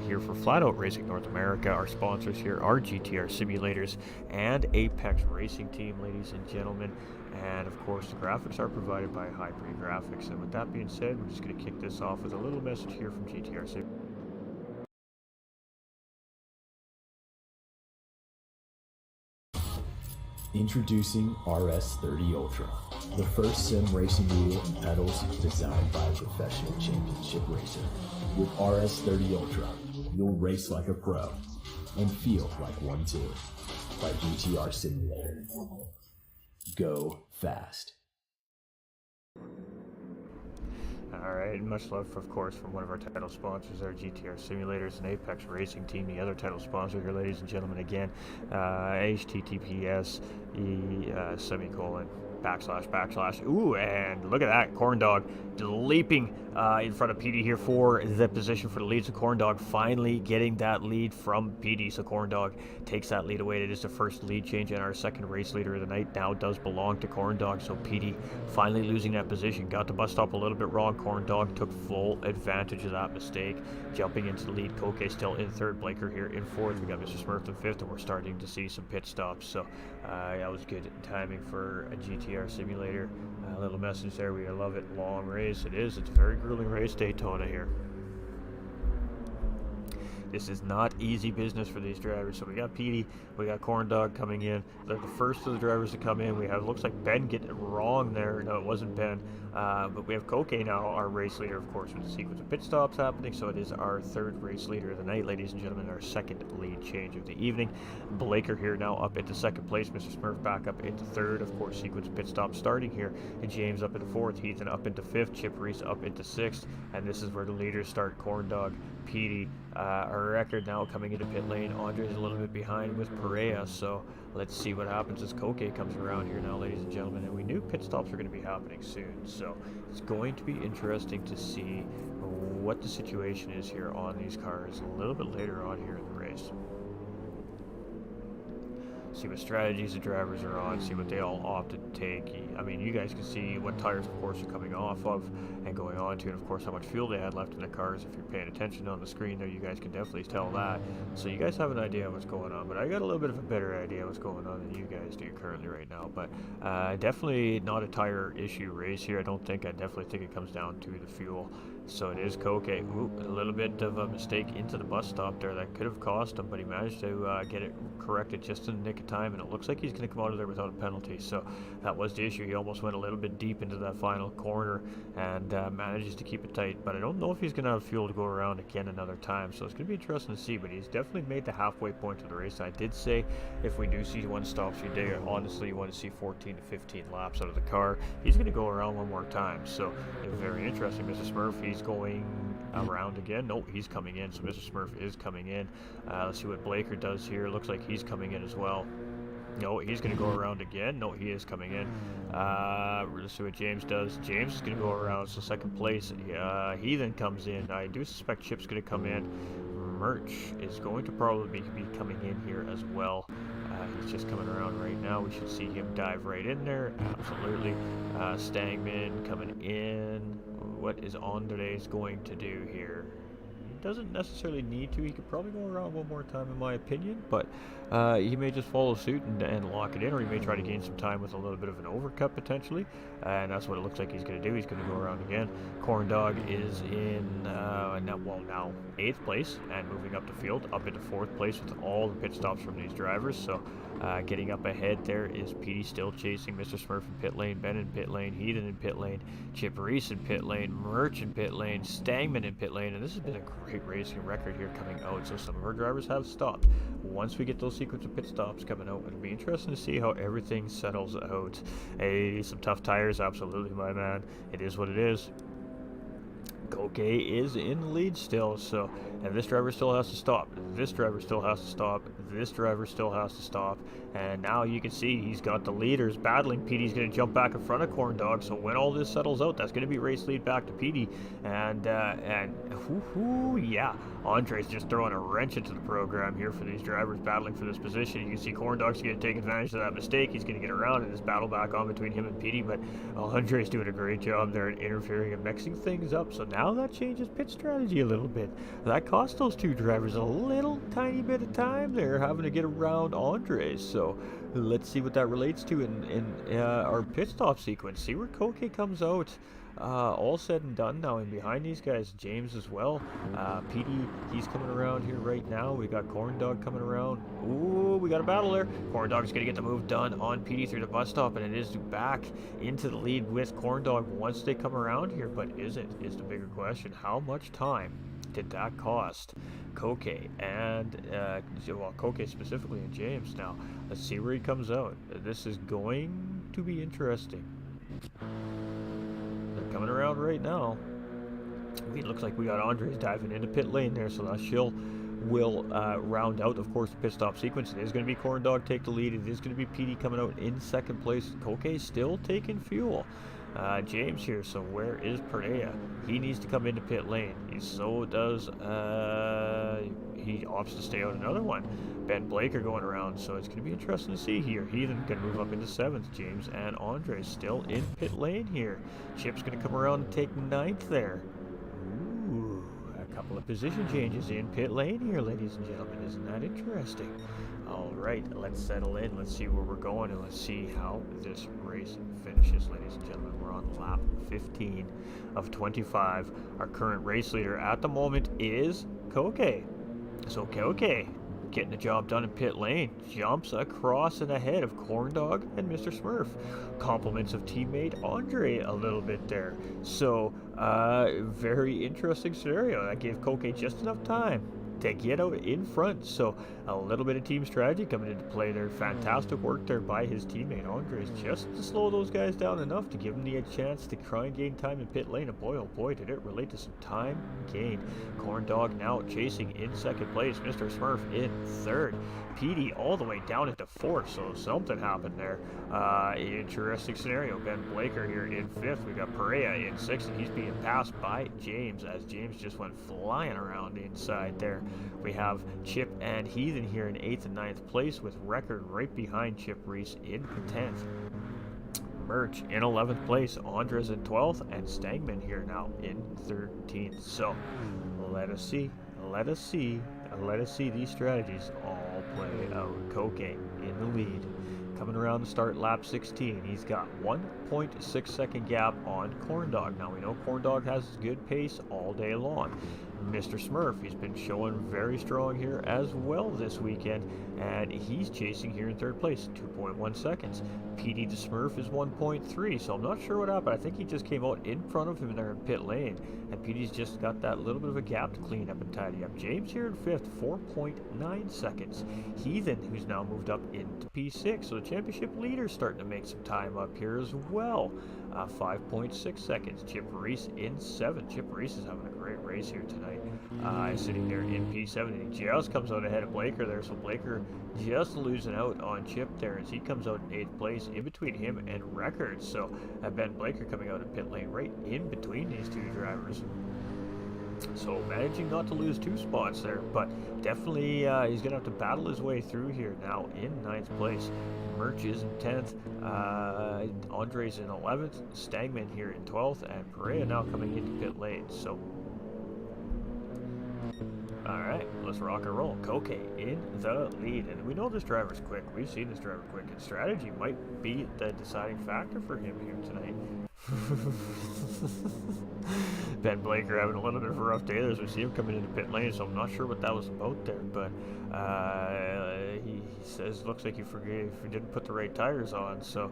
here for Flat Out Racing North America. Our sponsors here are GTR Simulators and Apex Racing Team, ladies and gentlemen. And of course, the graphics are provided by Hybrid Graphics. And with that being said, we're just going to kick this off with a little message here from GTR Simulators. Introducing RS30 Ultra, the first sim racing wheel and pedals designed by a professional championship racer. With RS30 Ultra, you'll race like a pro and feel like one too. By GTR Simulator. Go fast. Alright, much love, of course, from one of our title sponsors, our GTR Simulators and Apex Racing Team, the other title sponsor here, ladies and gentlemen, again, HTTPS, semicolon, // ooh, and look at that, Corn Dog leaping in front of PD here for the position for the lead. So Corn Dog finally getting that lead from PD. So Corn Dog takes that lead away. It is the first lead change, and our second race leader of the night now does belong to Corn Dog. So PD finally losing that position. Got the bus stop a little bit wrong. Corn Dog took full advantage of that mistake, jumping into the lead. Koke still in third. Blaker here in fourth. We got Mr. Smurf in fifth, and we're starting to see some pit stops. So that was good timing for a GTR Simulator. A little message there. We love it. Long race. It is. It's a very grueling race, Daytona here. This is not easy business for these drivers. So we got Petey, we got Corn Dog coming in. They're the first of the drivers to come in. We have, looks like Ben getting it wrong there. No, it wasn't Ben. But we have Koke now, our race leader, of course, with the sequence of pit stops happening. So it is our third race leader of the night, ladies and gentlemen, our second lead change of the evening. Blaker here now up into second place. Mr. Smurf back up into third. Of course, sequence of pit stops starting here. And James up into fourth. Heathen up into fifth. Chip Reese up into sixth. And this is where the leaders start. Corn Dog, Petey, our record now coming into pit lane. Andre's a little bit behind with Perea, so let's see what happens as Koke comes around here now, ladies and gentlemen. And we knew pit stops were going to be happening soon, so it's going to be interesting to see what the situation is here on these cars a little bit later on here in the race. See what strategies the drivers are on, see what they all opted to take. I mean, you guys can see what tires, of course, are coming off of and going on to, and of course how much fuel they had left in the cars. If you're paying attention on the screen there, you guys can definitely tell that. So you guys have an idea of what's going on, but I got a little bit of a better idea what's going on than you guys do currently right now. But definitely not a tire issue race here, I don't think. I definitely think it comes down to the fuel. So it is Koke. Ooh, a little bit of a mistake into the bus stop there that could have cost him, but he managed to get it corrected just in the nick of time, and it looks like he's going to come out of there without a penalty. So that was the issue. He almost went a little bit deep into that final corner and manages to keep it tight, but I don't know if he's going to have fuel to go around again another time, so it's going to be interesting to see. But he's definitely made the halfway point of the race. I did say if we do see one stop, so you honestly you want to see 14 to 15 laps out of the car. He's going to go around one more time, so very interesting. Mr. Smurf, he's going around again. No, he's coming in, so Mr. Smurf is coming in. Let's see what Blaker does here. Looks like he's coming in as well. No, he's going to go around again. No, he is coming in. Let's see what James does. James is going to go around, so second place. He then comes in. I do suspect Chip's going to come in. Merch is going to probably be coming in here as well. He's just coming around right now. We should see him dive right in there. Absolutely. Stangman coming in. What is Andres going to do here? He doesn't necessarily need to. He could probably go around one more time in my opinion, but he may just follow suit and lock it in, or he may try to gain some time with a little bit of an overcut potentially, and that's what it looks like he's going to do. He's going to go around again. Corn Dog is in now 8th place and moving up the field up into 4th place with all the pit stops from these drivers. So getting up ahead there is Petey still chasing Mr. Smurf in pit lane, Ben in pit lane, Heathen in pit lane, Chip Reese in pit lane, Merch in pit lane, Stangman in pit lane, and this has been a great racing record here coming out. So some of our drivers have stopped. Once we get those sequence of pit stops coming out, it'll be interesting to see how everything settles out. Hey, some tough tires, absolutely, my man. It is what it is. Koke is in the lead still, so, and this driver still has to stop. This driver still has to stop. This driver still has to stop. And now you can see he's got the leaders battling. Petey's going to jump back in front of Corn Dog, so when all this settles out, that's going to be race lead back to Petey. And yeah, Andre's just throwing a wrench into the program here for these drivers battling for this position. You can see Corn Dog's going to take advantage of that mistake. He's going to get around and this battle back on between him and Petey, but Andre's doing a great job there in interfering and mixing things up. So now that changes pit strategy a little bit. That cost those two drivers a little tiny bit of time there, having to get around Andres. So let's see what that relates to in our pit stop sequence. See where Koke comes out. All said and done now, and behind these guys, James as well. Petey, he's coming around here right now. We got Corn Dog coming around. Ooh, we got a battle there. Corn Dog's gonna get the move done on Petey through the bus stop, and it is back into the lead with Corn Dog once they come around here. But is it? Is the bigger question. How much time did that cost Koke and well, Koke specifically and James? Now let's see where he comes out. This is going to be interesting. They're coming around right now. It looks like we got Andres diving into pit lane there, so that shill will round out, of course, the pit stop sequence. It is going to be Corn Dog take the lead. It is going to be Petey coming out in second place. Koke still taking fuel. James here, so where is Perea? He needs to come into pit lane. So does, he opts to stay out another one. Ben Blaker going around, so it's going to be interesting to see here. Heathen going to move up into 7th. James and Andre still in pit lane here. Chip's going to come around and take 9th there. Ooh, a couple of position changes in pit lane here, ladies and gentlemen. Isn't that interesting? All right, let's settle in. Let's see where we're going, and let's see how this race finishes, ladies and gentlemen. We're on lap 15 of 25. Our current race leader at the moment is Koke. So Koke, getting the job done in pit lane, jumps across and ahead of Corn Dog and Mr. Smurf. Compliments of teammate Andre a little bit there. So, very interesting scenario. That gave Koke just enough time to get out in front. So a little bit of team strategy coming into play there. Fantastic work there by his teammate Andres, just to slow those guys down enough to give them the chance to try and gain time in pit lane. And boy, oh boy, did it relate to some time gained. Corn Dog now chasing in second place. Mr. Smurf in third. Petey all the way down into fourth, so something happened there. Interesting scenario. Ben Blaker here in fifth. We got Perea in sixth, and he's being passed by James, as James just went flying around inside there. We have Chip and Heathen here in 8th and 9th place, with Record right behind Chip Reese in 10th. Merch in 11th place, Andres in 12th, and Stangman here now in 13th. So let us see these strategies all play out. Koke in the lead. Coming around the start lap 16, he's got 1.6 second gap on Corn Dog. Now we know Corn Dog has good pace all day long. Mr. Smurf, he's been showing very strong here as well this weekend, and he's chasing here in third place, 2.1 seconds. Petey to Smurf is 1.3, so I'm not sure what happened. I think he just came out in front of him there in pit lane, and Petey's just got that little bit of a gap to clean up and tidy up. James here in 5th, 4.9 seconds. Heathen, who's now moved up into P6, so the championship leader's starting to make some time up here as well. 5.6 seconds. Chip Reese in 7th. Chip Reese is having a great race here tonight. Sitting there in P7, and he just comes out ahead of Blaker there, so Blaker just losing out on Chip there as he comes out in 8th place in between him and Records. So Ben Blaker coming out in pit lane right in between these two drivers. So managing not to lose 2 spots there, but definitely he's going to have to battle his way through here now in 9th place. Merch is in 10th, Andres in 11th, Stagman here in 12th, and Perea now coming into pit lane. So, alright, let's rock and roll. Koke in the lead, and we know this driver's quick. We've seen this driver quick, and strategy might be the deciding factor for him here tonight. Ben Blaker having a little bit of a rough day there as we see him coming into pit lane, so I'm not sure what that was about there, but he says looks like he didn't put the right tires on, so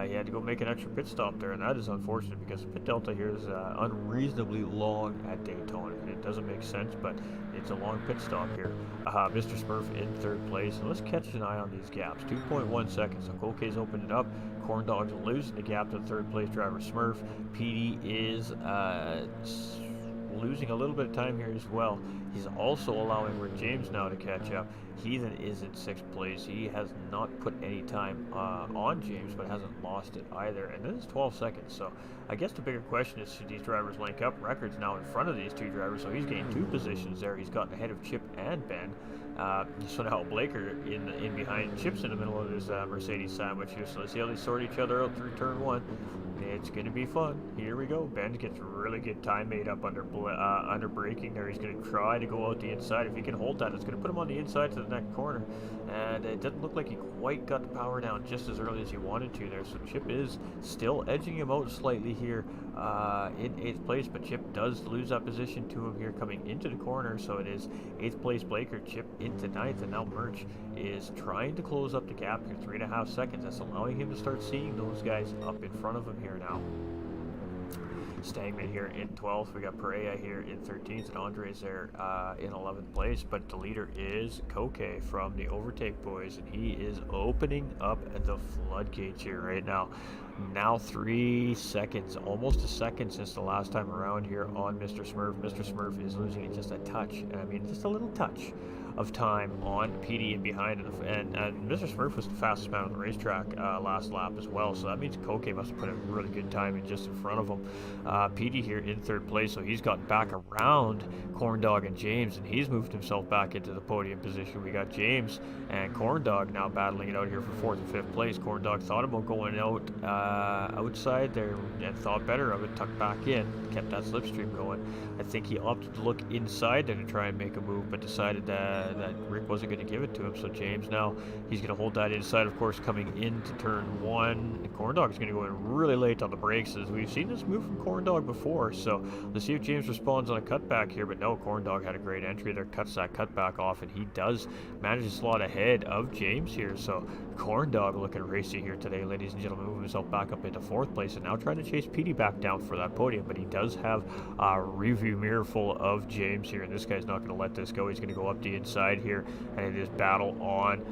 he had to go make an extra pit stop there, and that is unfortunate because the pit delta here is unreasonably long at Daytona. It doesn't make sense, but it's a long pit stop here. Mr. Smurf in 3rd place, and let's catch an eye on these gaps. 2.1 seconds, so Koke's opening up. Corn Dog's losing the gap to 3rd place driver Smurf. Petey is losing a little bit of time here as well. He's also allowing Rick James now to catch up. He then is in 6th place. He has not put any time on James, but hasn't lost it either. And this is 12 seconds. So I guess the bigger question is, should these drivers link up? Records now in front of these two drivers, so he's gained 2 positions there. He's gotten ahead of Chip and Ben. So now Blaker in behind Chip's in the middle of his Mercedes sandwich here. So let's see how they sort each other out through turn 1. It's going to be fun. Here we go. Ben gets really good time made up under braking there. He's going to try to go out the inside. If he can hold that, it's going to put him on the inside to the next corner. And it doesn't look like he quite got the power down just as early as he wanted to there. So Chip is still edging him out slightly here in 8th place. But Chip does lose that position to him here coming into the corner. So it is 8th place Blaker, Chip into 9th. And now Murch is trying to close up the gap here. 3.5 seconds. That's allowing him to start seeing those guys up in front of him here now. Stangman here in 12th. We got Perea here in 13th, and Andre's there in 11th place. But the leader is Koke from the Overtake Boys, and he is opening up the floodgates here right now. Now 3 seconds, almost a second since the last time around here on Mr. Smurf. Mr. Smurf is losing it just a touch. I mean, just a little touch of time on PD and behind him. And Mr. Smurf was the fastest man on the racetrack last lap as well. So that means Koke must have put a really good time in just in front of him. PD here in 3rd place, so he's gotten back around Corndog and James, and he's moved himself back into the podium position. We got James and Corndog now battling it out here for 4th and 5th place. Corndog thought about going out outside there and thought better of it, tucked back in, kept that slipstream going. I think he opted to look inside there to try and make a move, but decided that Rick wasn't going to give it to him. So James now, he's going to hold that inside, of course, coming into turn 1. Corndog is going to go in really late on the brakes, as we've seen this move from Corndog before. So let's see if James responds on a cutback here, but no, Corndog had a great entry there, cuts that cutback off, and he does manage to slot ahead of James here. So Corndog looking racy here today, ladies and gentlemen, moving himself back up into 4th place and now trying to chase PD back down for that podium, but he does have a review mirror full of James here, and this guy's not going to let this go. He's going to go up the inside here, and it is battle on.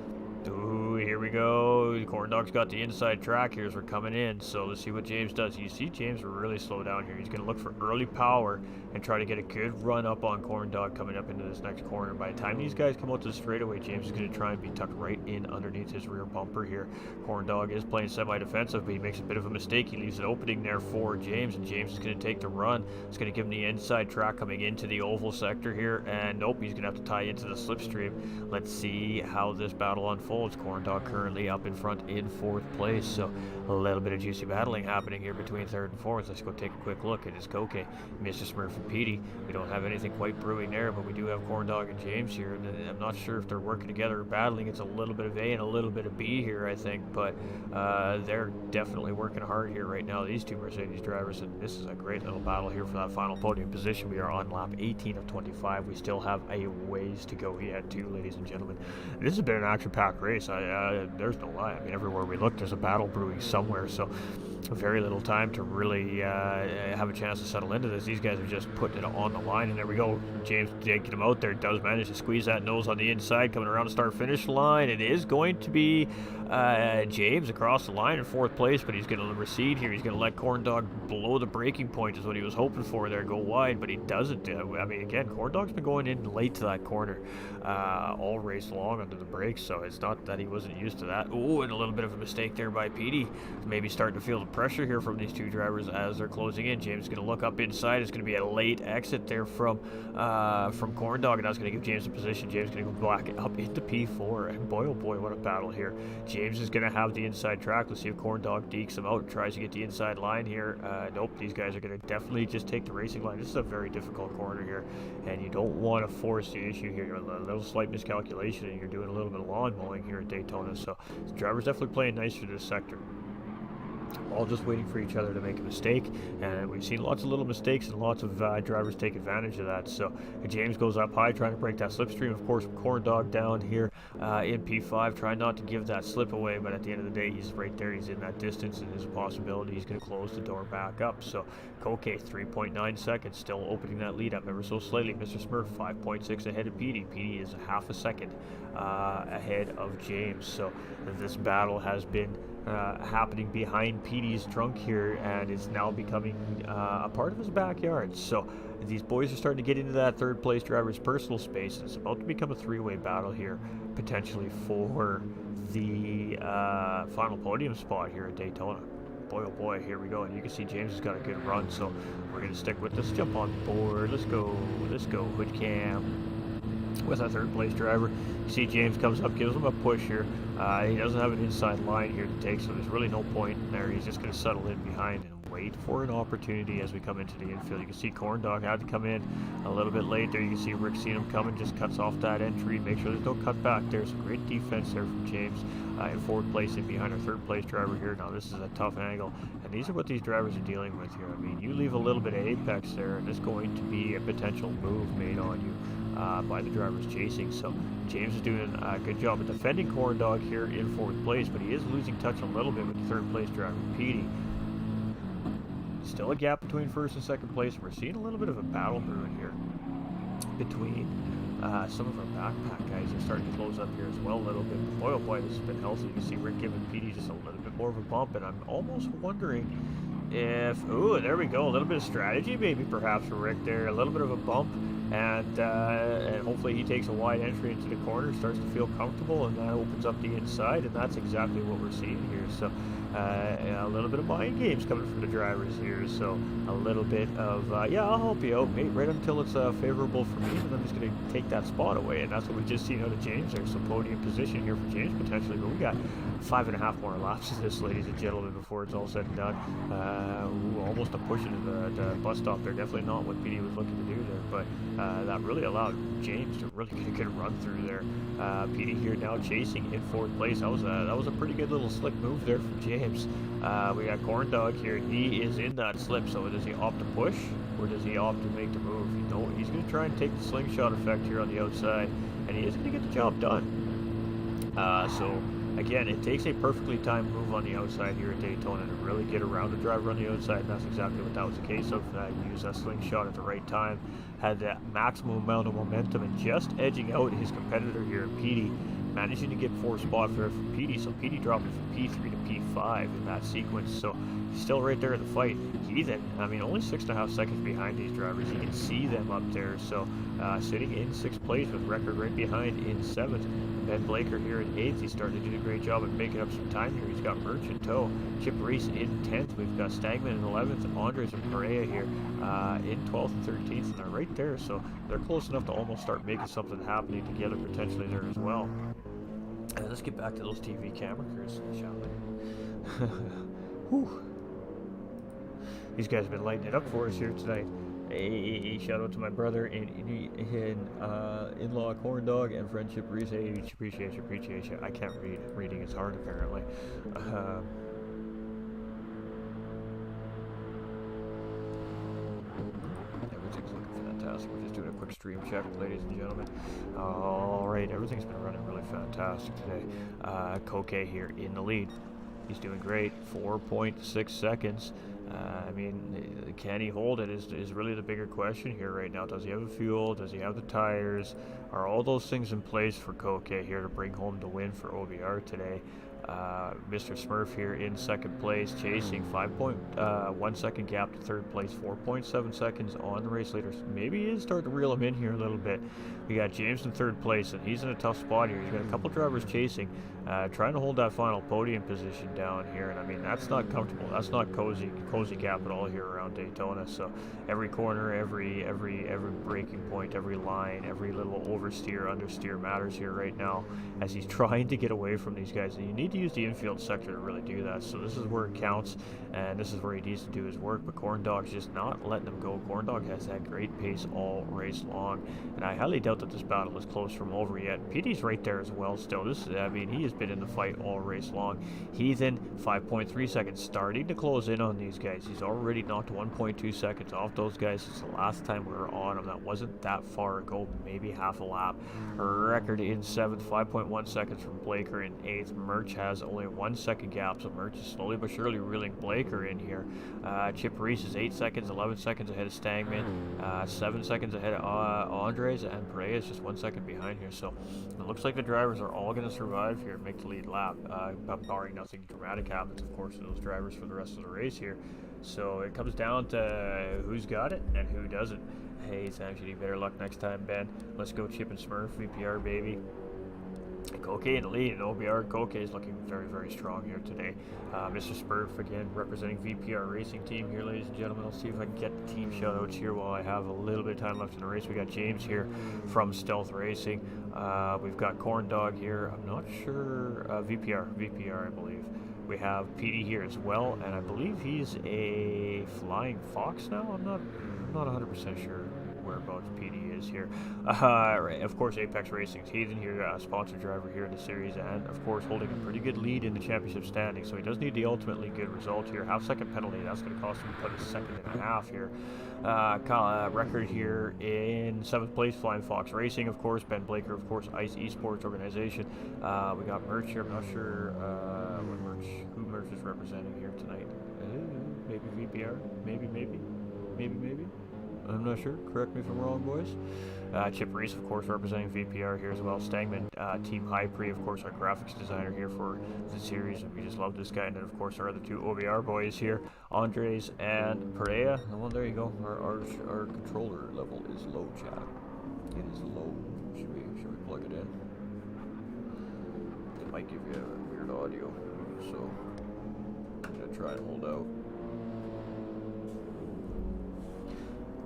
Ooh, here we go. Corndog's got the inside track here as we're coming in. So let's see what James does. You see James really slow down here. He's going to look for early power and try to get a good run up on Corndog coming up into this next corner. By the time these guys come out to the straightaway, James is going to try and be tucked right in underneath his rear bumper here. Corndog is playing semi-defensive, but he makes a bit of a mistake. He leaves an opening there for James, and James is going to take the run. It's going to give him the inside track coming into the oval sector here, and nope, he's going to have to tie into the slipstream. Let's see how this battle unfolds. Corndog currently up in front in 4th place, so a little bit of juicy battling happening here between 3rd and 4th. Let's go take a quick look at his Koke, Mr. Smurf and Petey. We don't have anything quite brewing there, but we do have Corndog and James here, and I'm not sure if they're working together or battling. It's a little bit of A and a little bit of B here, I think, but they're definitely working hard here right now, these two Mercedes drivers, and this is a great little battle here for that final podium position. We are on lap 18 of 25. We still have a ways to go yet, too, ladies and gentlemen. This has been an action-packed race. There's no lie. I mean, everywhere we look, there's a battle brewing somewhere, so very little time to really have a chance to settle into this. These guys are just putting it on the line, and there we go. James taking him out there, does manage to squeeze that nose on the inside, coming around the start-finish line. It is going to be James across the line in 4th place, but he's going to recede here. He's going to let Corndog below the breaking point is what he was hoping for there, go wide, but he doesn't. I mean, again, Corndog's been going in late to that corner all race long under the brakes, so it's not that he wasn't used to that. Oh, and a little bit of a mistake there by Petey. Maybe starting to feel the pressure here from these two drivers as they're closing in. James is going to look up inside. It's going to be a late exit there from Corndog, and that's going to give James a position. James is going to go back up into P4, and boy, oh boy, what a battle here. James is going to have the inside track. Let's see if Corndog dekes him out, tries to get the inside line here. Nope, these guys are going to definitely just take the racing line. This is a very difficult corner here, and you don't want to force the issue here. A little slight miscalculation, and you're doing a little bit of lawn mowing here at Daytona, so the driver's definitely playing nice through this sector. All just waiting for each other to make a mistake, and we've seen lots of little mistakes and lots of drivers take advantage of that. So James goes up high trying to break that slipstream. Of course, Corndog down here in P5, trying not to give that slip away, but at the end of the day, he's right there. He's in that distance, and there's a possibility he's going to close the door back up. So Koke 3.9 seconds, still opening that lead up ever so slightly. Mr. Smurf 5.6 ahead of Petey. Petey is half a second ahead of James. So this battle has been happening behind Petey's trunk here, and it's now becoming a part of his backyard. So these boys are starting to get into that third place driver's personal space. It's about to become a three-way battle here, potentially for the final podium spot here at Daytona. Boy, oh boy, here we go. And you can see James has got a good run, so we're going to stick with this. Jump on board. Let's go, hood cam with our third place driver. You see James comes up, gives him a push here. He doesn't have an inside line here to take, so there's really no point in there. He's just going to settle in behind and wait for an opportunity as we come into the infield. You can see Corn Dog had to come in a little bit late there. You can see Rick seeing him coming, just cuts off that entry. Make sure there's no cut back there. Some great defense there from James in fourth place and behind our third place driver here. Now this is a tough angle, and these are what these drivers are dealing with here. I mean, you leave a little bit of apex there, and there's going to be a potential move made on you by the drivers chasing. So James is doing a good job of defending Corn Dog here in fourth place, but he is losing touch a little bit with the third place driver, Petey. Still a gap between first and second place. We're seeing a little bit of a battle brewing here between some of our backpack guys are starting to close up here as well a little bit. But boy, oh boy, this has been healthy. You can see Rick giving Petey just a little bit more of a bump, and I'm almost wondering if, ooh, there we go, a little bit of strategy maybe perhaps for Rick there, a little bit of a bump, and hopefully he takes a wide entry into the corner, starts to feel comfortable, and that opens up the inside, and that's exactly what we're seeing here. So a little bit of mind games coming from the drivers here, so a little bit of yeah, I'll help you out, mate, right until it's favorable for me, and I'm just going to take that spot away. And that's what we just seen out of James there. So podium position here for James potentially, but we got 5.5 more laps of this, ladies and gentlemen, before it's all said and done. Almost a push into the bus stop there. Definitely not what Petey was looking to do there, but that really allowed James to really get a good run through there. Petey here now chasing in fourth place. That was a pretty good little slick move there from James. We got Corn Dog here. He is in that slip, so does he opt to push, or does he opt to make the move? You know, he's going to try and take the slingshot effect here on the outside, and he is going to get the job done. So again, it takes a perfectly timed move on the outside here at Daytona to really get around the driver on the outside, and that's exactly what that was the case of. He used that slingshot at the right time, had that maximum amount of momentum, and just edging out his competitor here, Petey, managing to get 4th spot there for Petey. So Petey dropped it from P3 to P5 in that sequence, so he's still right there in the fight. He then, I mean, only 6.5 seconds behind these drivers. You can see them up there, so sitting in 6th place with record right behind in 7th. Ben Blaker here in 8th. He's starting to do a great job at making up some time here. He's got Merch in tow. Chip Reese in 10th. We've got Stagman in 11th. Andres and Perea here in 12th and 13th, and they're right there, so they're close enough to almost start making something happening together potentially there as well. Let's get back to those TV camera crews, shall we? Whew. These guys have been lighting it up for us here tonight. Hey, shout out to my brother and in-law Corn Dog and friendship Reese. Hey, appreciate you. I can't read. Reading is hard apparently. Everything's looking fantastic. We're just doing a quick stream check, ladies and gentlemen. Alright, everything's been running really fantastic today. Koke here in the lead. He's doing great. 4.6 seconds. I mean, can he hold it is really the bigger question here right now. Does he have the fuel? Does he have the tires? Are all those things in place for Koke here to bring home the win for OBR today? Mr. Smurf here in 2nd place, chasing 5.1 second gap to 3rd place, 4.7 seconds on the race leaders. Maybe he is starting to reel him in here a little bit. We got James in 3rd place, and he's in a tough spot here. He's got a couple drivers chasing, trying to hold that final podium position down here, and I mean, that's not comfortable. That's not cozy gap at all here around Daytona. So every corner, every braking point, every line, every little oversteer, understeer matters here right now as he's trying to get away from these guys. And you need to use the infield sector to really do that. So this is where it counts, and this is where he needs to do his work. But Corn Dog's just not letting him go. Corn Dog has that great pace all race long, and I highly doubt that this battle is close from over yet. Petey's right there as well still. I mean, he has been in the fight all race long. Heathen, 5.3 seconds, starting to close in on these guys. He's already knocked 1.2 seconds off those guys since the last time we were on him. That wasn't that far ago, maybe half a lap. Record in 7th, 5.1 seconds from Blaker in 8th. Merch has only 1 second gap, so Merch is slowly but surely reeling Blaker in here. Chip Reese is 8 seconds, 11 seconds ahead of Stagman, 7 seconds ahead of Andres, and Perea is just 1 second behind here. So it looks like the drivers are all going to survive here. make the lead lap, barring nothing dramatic happens, of course, to those drivers for the rest of the race here. So it comes down to who's got it and who doesn't. Hey, Sam, you need better luck next time, Ben. Let's go Chip and Smurf, VPR, baby. Koke in the lead, and OBR Koke is looking very, very strong here today. Mr. Smurf, again, representing VPR Racing Team here, ladies and gentlemen. I'll see if I can get the team shoutouts here while I have a little bit of time left in the race. We got James here from Stealth Racing. We've got Corn Dog here. I'm not sure. VPR, I believe. We have PD here as well, and I believe he's a Flying Fox now. I'm not 100% sure whereabouts PD is here. Right, of course, Apex Racing's Heathen here, sponsor driver here in the series, and of course holding a pretty good lead in the championship standing, so he does need the ultimately good result here. Half-second penalty, that's going to cost him about a second and a half here. Record here in 7th place, Flying Fox Racing, of course. Ben Blaker, of course, ICE Esports Organization. We got merch here. I'm not sure who merch is representing here tonight. Maybe VPR, maybe. I'm not sure. Correct me if I'm wrong, boys. Chip Reese, of course, representing VPR here as well. Stangman, Team High Pre, of course, our graphics designer here for the series. We just love this guy. And then, of course, our other two OBR boys here, Andres and Perea. Well, there you go. Our controller level is low, chat. It is low. Should we plug it in? It might give you a weird audio, so I'm gonna try and hold out.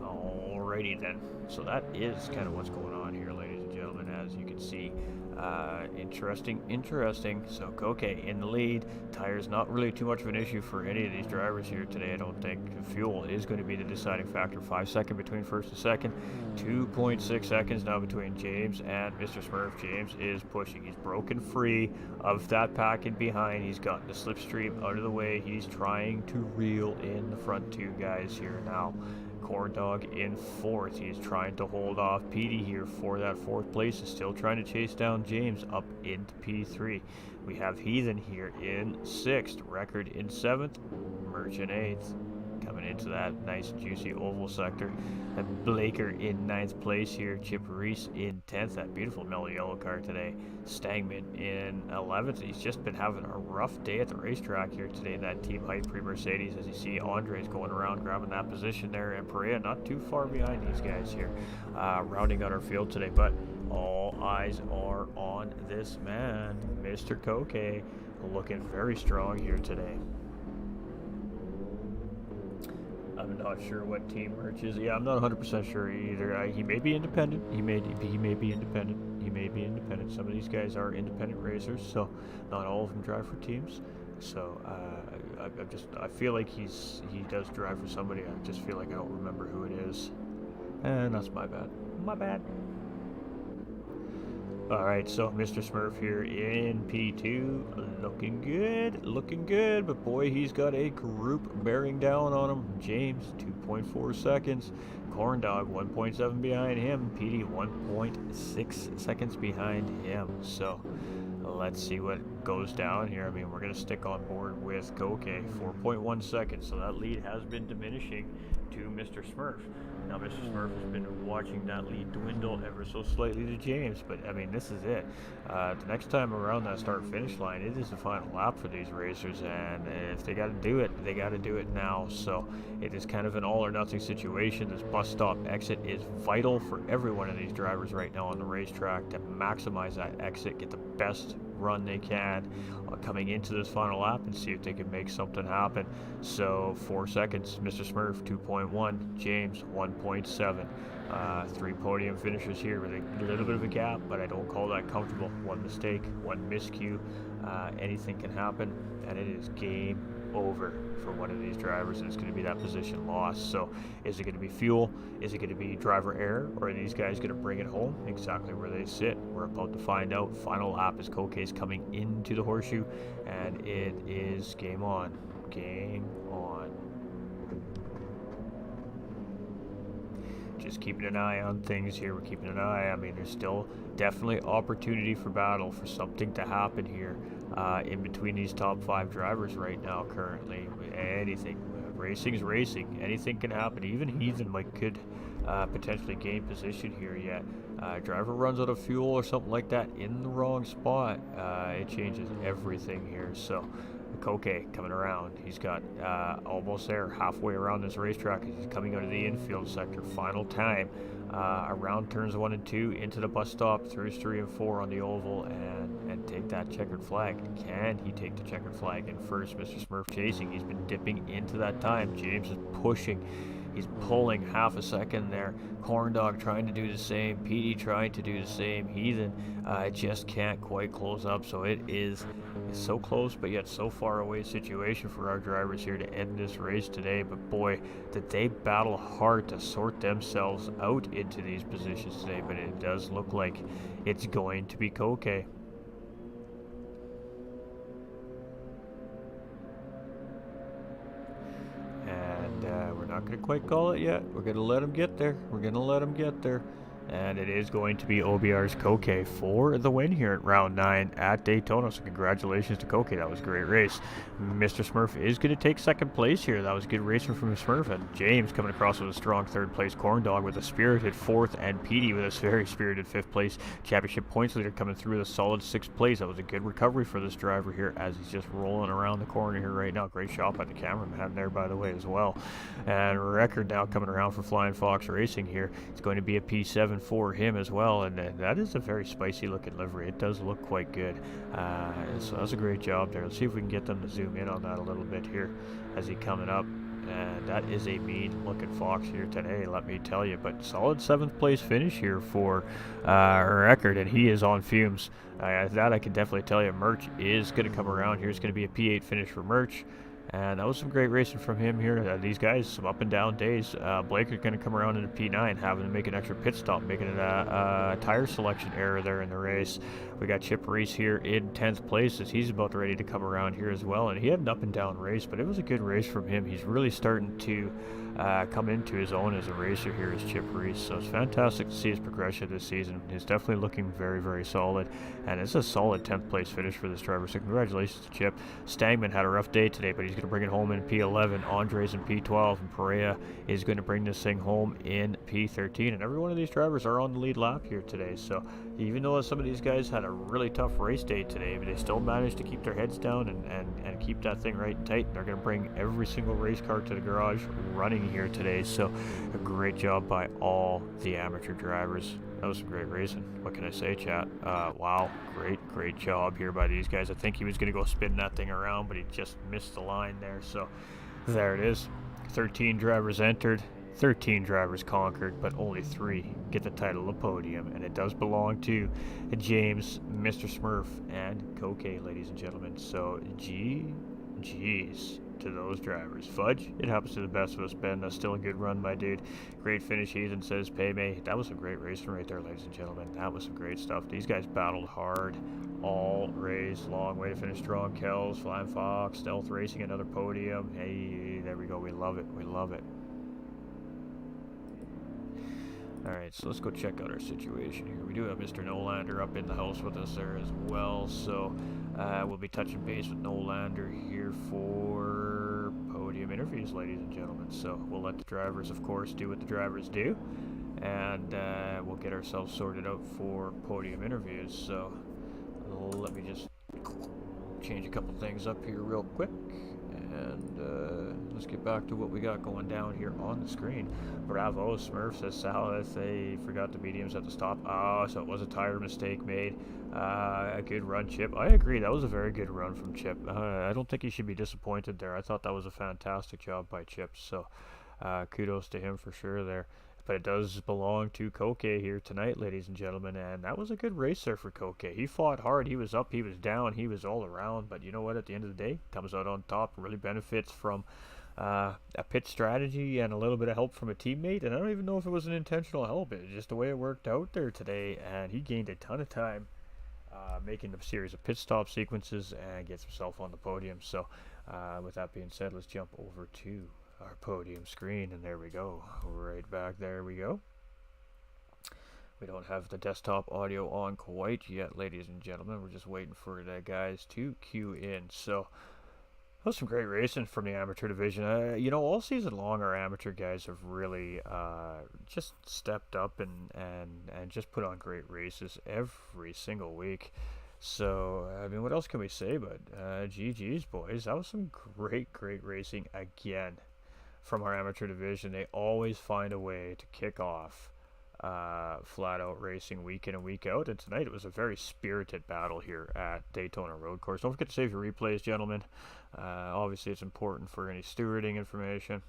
Alrighty then, so that is kind of what's going on here, ladies and gentlemen, as you can see. Interesting. So Koke in the lead. Tires not really too much of an issue for any of these drivers here today, I don't think. Fuel is going to be the deciding factor. 5 seconds between first and second. 2.6 seconds now between James and Mr. Smurf. James is pushing. He's broken free of that packet behind. He's gotten the slipstream out of the way. He's trying to reel in the front two guys here now. Corn Dog in 4th. He's trying to hold off PD here for that 4th place. Is still trying to chase down James up into P3. We have Heathen here in 6th. Record in 7th. Merch in 8th. Coming into that nice juicy oval sector. And Blaker in 9th place here. Chip Reese in 10th. That beautiful mellow yellow car today. Stangman in 11th. He's just been having a rough day at the racetrack here today in that Team Hype Pre-Mercedes. As you see, Andres going around grabbing that position there. And Perea not too far behind these guys here. Rounding out our field today. But all eyes are on this man, Mr. Koke. Looking very strong here today. I'm not sure what team merch is. Yeah, I'm not 100% sure either. He may be independent. He may be independent. Some of these guys are independent racers, so not all of them drive for teams. So I feel like he does drive for somebody. I just feel like I don't remember who it is, and that's my bad. Alright, so Mr. Smurf here in P2, looking good, but boy, he's got a group bearing down on him. James, 2.4 seconds. Corn Dog, 1.7 behind him. PD, 1.6 seconds behind him. So, let's see what goes down here. I mean, we're going to stick on board with Koke, 4.1 seconds, so that lead has been diminishing to Mr. Smurf. Now, Mr. Smurf has been watching that lead dwindle ever so slightly to James, but I mean, this is it. The next time around that start-finish line, it is the final lap for these racers, and if they got to do it, they got to do it now. So it is kind of an all-or-nothing situation. This bus stop exit is vital for every one of these drivers right now on the racetrack to maximize that exit, get the best run they can coming into this final lap and see if they can make something happen. So 4 seconds, Mr. Smurf 2.1, James 1.7. 3 podium finishers here with a little bit of a gap, but I don't call that comfortable. One mistake, one miscue, anything can happen, and it is game over for one of these drivers, and it's going to be that position loss. So is it going to be fuel? Is it going to be driver error? Or are these guys going to bring it home exactly where they sit? We're about to find out. Final lap as Koke's coming into the horseshoe, and it is game on. Game on. Just keeping an eye on things here. We're keeping an eye. I mean, there's still definitely opportunity for battle, for something to happen here in between these top 5 drivers right now currently. Anything. Racing's racing. Anything can happen. Even Heathen could potentially gain position here yet. Driver runs out of fuel or something like that in the wrong spot, it changes everything here. So Koke coming around. He's got almost there, halfway around this racetrack. He's coming out of the infield sector. Final time. Around turns 1 and 2 into the bus stop, through 3 and 4 on the oval, and take that checkered flag. Can he take the checkered flag in first? Mr. Smurf chasing. He's been dipping into that time. James is pushing. He's pulling half a second there. Corn Dog trying to do the same. Petey trying to do the same. Heathen just can't quite close up. So it's so close, but yet so far away situation for our drivers here to end this race today. But boy, did they battle hard to sort themselves out into these positions today. But it does look like it's going to be Koke. We're not going to quite call it yet. We're going to let him get there. And it is going to be OBR's Koke for the win here at round 9 at Daytona. So congratulations to Koke. That was a great race. Mr. Smurf is going to take second place here. That was good racing from Smurf. And James coming across with a strong third place. Corn Dog with a spirited fourth. And Petey with a very spirited fifth place. Championship points leader coming through with a solid sixth place. That was a good recovery for this driver here as he's just rolling around the corner here right now. Great shot by the cameraman there, by the way, as well. And record now coming around for Flying Fox Racing here. It's going to be a P7 for him as well, and that is a very spicy looking livery. It does look quite good, so that's a great job there. Let's see if we can get them to zoom in on that a little bit here as he coming up. And that is a mean looking fox here today, let me tell you. But solid 7th place finish here for Record, and he is on fumes. That I can definitely tell you. Merch is going to come around here. It's going to be a P8 finish for Merch. And that was some great racing from him here. These guys, some up and down days. Blake is going to come around in a P9, having to make an extra pit stop, making it a tire selection error there in the race. We got Chip Reese here in 10th place as he's about ready to come around here as well. And he had an up and down race, but it was a good race from him. He's really starting to come into his own as a racer here as Chip Reese. So it's fantastic to see his progression this season. He's definitely looking very, very solid. And it's a solid 10th place finish for this driver. So congratulations to Chip. Stangman had a rough day today, but he's going to bring it home in P11. Andres in P12. And Perea is going to bring this thing home in P13. And every one of these drivers are on the lead lap here today. So even though some of these guys had a really tough race day today, but they still managed to keep their heads down and keep that thing right and tight. And they're going to bring every single race car to the garage running here today. So a great job by all the amateur drivers. That was some great racing. What can I say, chat? Wow, great job here by these guys. I think he was going to go spin that thing around, but he just missed the line there. So there it is. 13 drivers entered, 13 drivers conquered, but only 3 get the title of podium, and it does belong to James, Mr. Smurf, and Koke, ladies and gentlemen. So GG's to those drivers. Fudge, it happens to the best of us, Ben. That's still a good run, my dude. Great finish, Ethan says. Payme, that was some great racing right there, ladies and gentlemen. That was some great stuff. These guys battled hard all race long. Way to finish strong. Kells, Flying Fox, Stealth Racing, another podium. Hey, there we go. We love it. Alright, so let's go check out our situation here. We do have Mr. Nolander up in the house with us there as well, so we'll be touching base with Nolander here for podium interviews, ladies and gentlemen. So we'll let the drivers, of course, do what the drivers do, and we'll get ourselves sorted out for podium interviews. So let me just change a couple things up here real quick. And let's get back to what we got going down here on the screen. Bravo, Smurf says Salas, they forgot the mediums at the stop. So it was a tire mistake made. A good run, Chip. I agree, that was a very good run from Chip. I don't think he should be disappointed there. I thought that was a fantastic job by Chip. So kudos to him for sure there. But it does belong to Koke here tonight, ladies and gentlemen, and that was a good race there for Koke. He fought hard. He was up, he was down, he was all around. But you know what? At the end of the day, comes out on top, really benefits from a pit strategy and a little bit of help from a teammate. And I don't even know if it was an intentional help. It's just the way it worked out there today, and he gained a ton of time making a series of pit stop sequences and gets himself on the podium. So with that being said, let's jump over to our podium screen, and there we go, right back there we go. We don't have the desktop audio on quite yet, ladies and gentlemen. We're just waiting for the guys to cue in. So That was some great racing from the amateur division. All season long, our amateur guys have really just stepped up and just put on great races every single week. So, I mean, what else can we say? But GG's, boys. That was some great racing again from our amateur division. They always find a way to kick off flat out racing week in and week out. And tonight it was a very spirited battle here at Daytona Road Course. Don't forget to save your replays, gentlemen. Obviously, it's important for any stewarding information.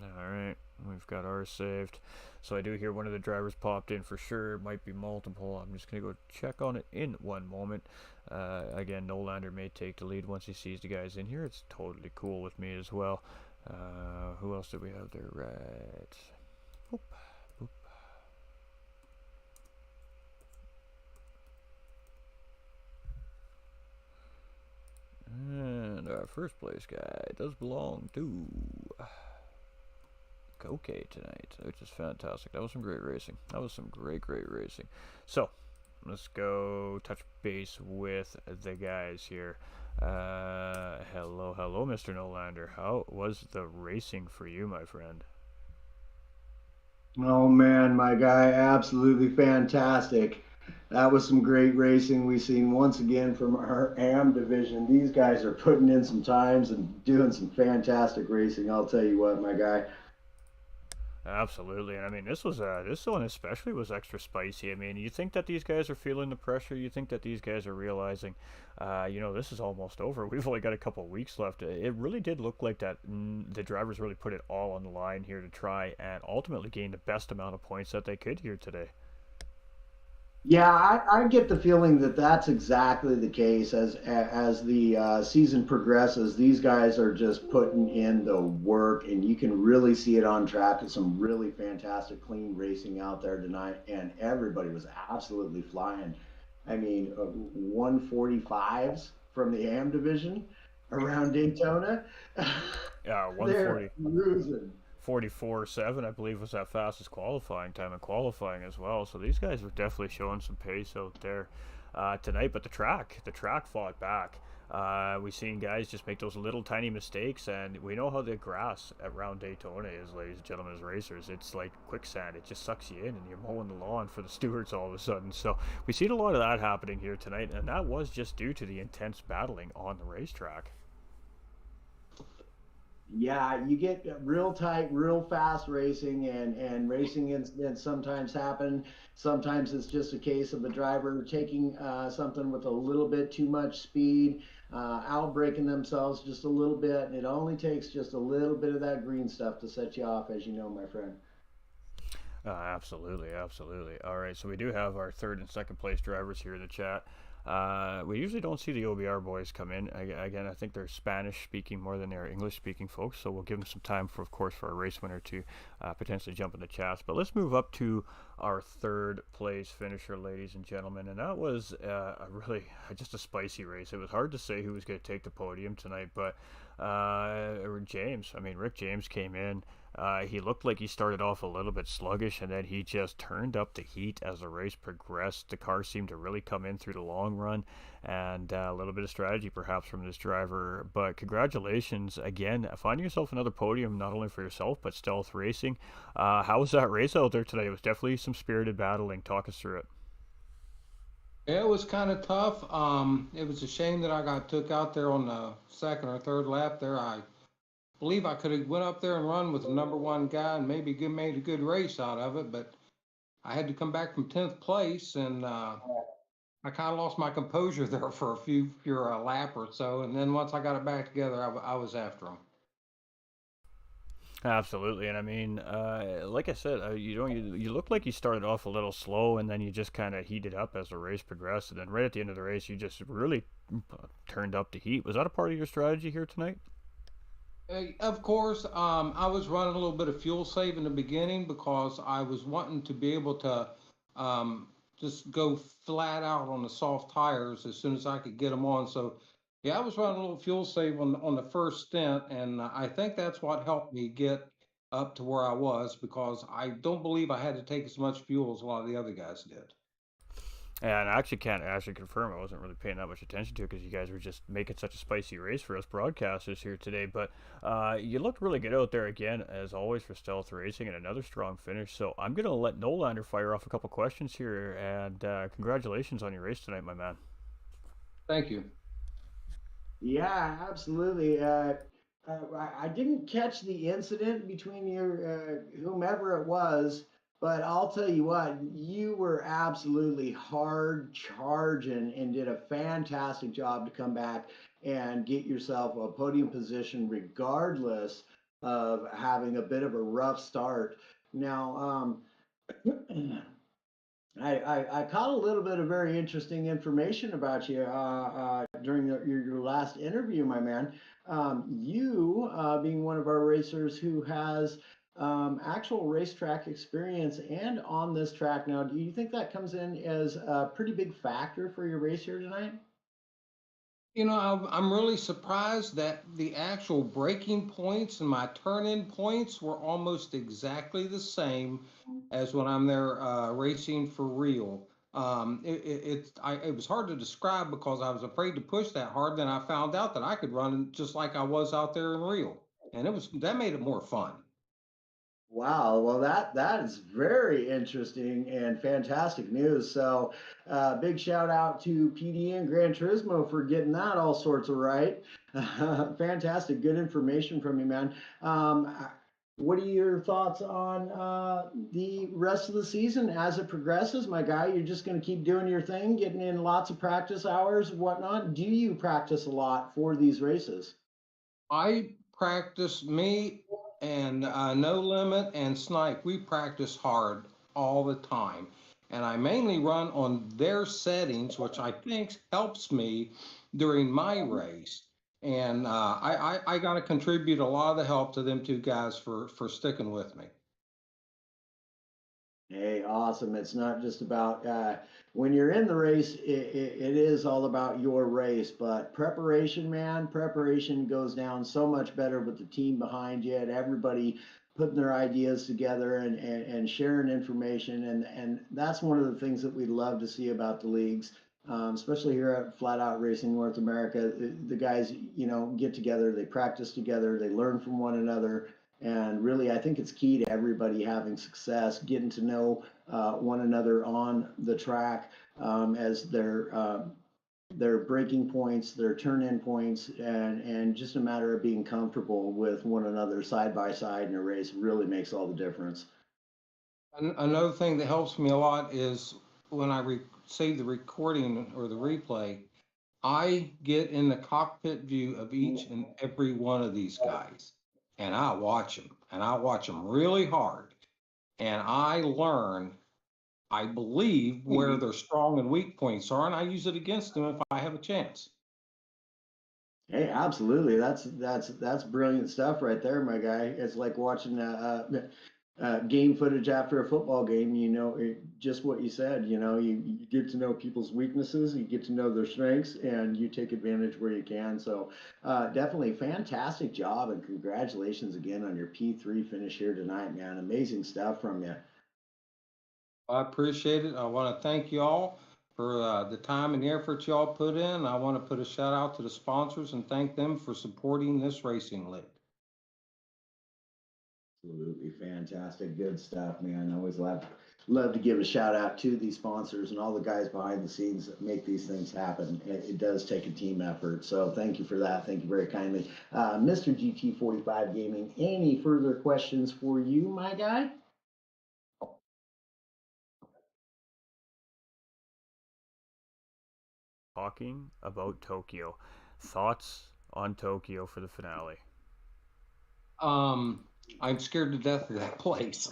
All right, we've got ours saved. So I do hear one of the drivers popped in for sure. It might be multiple. I'm just going to go check on it in one moment. Again, Nolander may take the lead once he sees the guys in here. It's totally cool with me as well. Who else did we have there? Right. Boop, boop. And our first place guy does belong to Koke tonight, which is fantastic. That was some great racing. That was some great racing. So, let's go touch base with the guys here. Hello, Mr. Nolander. How was the racing for you, my friend? Oh man, my guy, absolutely fantastic. That was some great racing we seen once again from our AM division. These guys are putting in some times and doing some fantastic racing. I'll tell you what, my guy. Absolutely, and I mean this one especially was extra spicy. I mean, you think that these guys are feeling the pressure. You think that these guys are realizing, this is almost over. We've only got a couple of weeks left. It really did look like that. The drivers really put it all on the line here to try and ultimately gain the best amount of points that they could here today. Yeah, I get the feeling that that's exactly the case as the season progresses. These guys are just putting in the work, and you can really see it on track. It's some really fantastic, clean racing out there tonight, and everybody was absolutely flying. I mean, 145s from the AM division around Daytona. They're 140. cruising. 44.7, I believe, was that fastest qualifying time in qualifying as well. So these guys were definitely showing some pace out there tonight. But the track fought back. We've seen guys just make those little tiny mistakes, and we know how the grass around Daytona is, ladies and gentlemen, as racers. It's like quicksand. It just sucks you in, and you're mowing the lawn for the stewards all of a sudden. So we've seen a lot of that happening here tonight, and that was just due to the intense battling on the racetrack. Yeah, you get real tight, real fast racing, and racing incidents sometimes happen. Sometimes it's just a case of a driver taking something with a little bit too much speed, out braking themselves just a little bit, and it only takes just a little bit of that green stuff to set you off, as you know, my friend. Absolutely. All right, so we do have our third and second place drivers here in the chat. We usually don't see the OBR boys come in. Again, I think they're Spanish speaking more than they're English speaking folks, so we'll give them some time for, of course, for a race winner to potentially jump in the chats. But let's move up to our third place finisher, ladies and gentlemen, and that was a really just a spicy race. It was hard to say who was going to take the podium tonight, but Rick James came in. He looked like he started off a little bit sluggish, and then he just turned up the heat as the race progressed. The car seemed to really come in through the long run, and a little bit of strategy perhaps from this driver. But congratulations again, finding yourself another podium, not only for yourself, but Stealth Racing. How was that race out there today? It was definitely some spirited battling. Talk us through it. Yeah, it was kind of tough. It was a shame that I got took out there on the second or third lap there. I believe I could have went up there and run with the number one guy and maybe made a good race out of it, but I had to come back from 10th place, and I kind of lost my composure there for a lap or so, and then once I got it back together, I was after him. Absolutely, and I mean, like I said, you look like you started off a little slow, and then you just kind of heated up as the race progressed, and then right at the end of the race, you just really turned up the heat. Was that a part of your strategy here tonight? Of course, I was running a little bit of fuel save in the beginning because I was wanting to be able to just go flat out on the soft tires as soon as I could get them on. So, yeah, I was running a little fuel save on the first stint, and I think that's what helped me get up to where I was because I don't believe I had to take as much fuel as a lot of the other guys did. Yeah, and I actually can't actually confirm. I wasn't really paying that much attention to it because you guys were just making such a spicy race for us broadcasters here today. But you looked really good out there again, as always, for stealth racing and another strong finish. So I'm going to let Nolander fire off a couple questions here. And congratulations on your race tonight, my man. Thank you. Yeah, absolutely. I didn't catch the incident between your whomever it was, but I'll tell you what, you were absolutely hard charging and did a fantastic job to come back and get yourself a podium position, regardless of having a bit of a rough start. Now, I caught a little bit of very interesting information about you during your last interview, my man. You, being one of our racers who has actual racetrack experience and on this track now, do you think that comes in as a pretty big factor for your race here tonight? I'm really surprised that the actual braking points and my turn-in points were almost exactly the same as when I'm there racing for real. It was hard to describe because I was afraid to push that hard. Then I found out that I could run just like I was out there in real, and that made it more fun. Wow, well that is very interesting and fantastic news. So, big shout out to PD and Gran Turismo for getting that all sorts of right. Fantastic, good information from you, man. What are your thoughts on the rest of the season as it progresses, my guy? You're just going to keep doing your thing, getting in lots of practice hours, whatnot. Do you practice a lot for these races? I practice me and No Limit and Snipe. We practice hard all the time. And I mainly run on their settings, which I think helps me during my race. And I got to contribute a lot of the help to them two guys for sticking with me. Hey, awesome. It's not just about when you're in the race, it is all about your race, but preparation, man, preparation goes down so much better with the team behind you and everybody putting their ideas together and sharing information. And that's one of the things that we love to see about the leagues, especially here at Flat Out Racing North America. The guys, get together, they practice together, they learn from one another, and really, I think it's key to everybody having success, getting to know one another on the track as their breaking points, their turn-in points, and just a matter of being comfortable with one another side by side in a race really makes all the difference. Another thing that helps me a lot is when I save the recording or the replay, I get in the cockpit view of each and every one of these guys, and I watch them really hard, and I learn, I believe, where their strong and weak points are, and I use it against them if I have a chance. Hey, absolutely. That's brilliant stuff right there, my guy. It's like watching game footage after a football game. Just what you said. You get to know people's weaknesses, you get to know their strengths, and you take advantage where you can. So, definitely fantastic job, and congratulations again on your P3 finish here tonight, man. Amazing stuff from you. I appreciate it. I want to thank you all for the time and the effort you all put in. I want to put a shout out to the sponsors and thank them for supporting this racing league. Absolutely fantastic, good stuff, man. I always love to give a shout out to these sponsors and all the guys behind the scenes that make these things happen. It does take a team effort, so thank you for that. Thank you very kindly, Mr. GT45 Gaming. Any further questions for you, my guy? Talking about Tokyo. Thoughts on Tokyo for the finale? I'm scared to death of that place.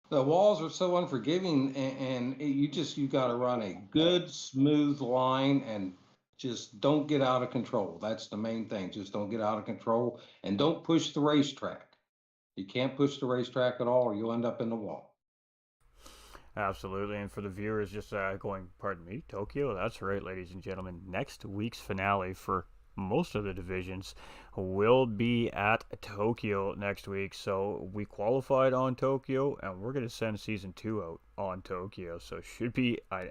The walls are so unforgiving, and you got to run a good, smooth line and just don't get out of control. That's the main thing. Just don't get out of control and don't push the racetrack. You can't push the racetrack at all, or you'll end up in the wall. Absolutely. And for the viewers just going, pardon me, Tokyo? That's right, ladies and gentlemen. Next week's finale for most of the divisions, will be at Tokyo next week. So we qualified on Tokyo, and we're going to send season 2 out on Tokyo. So should be a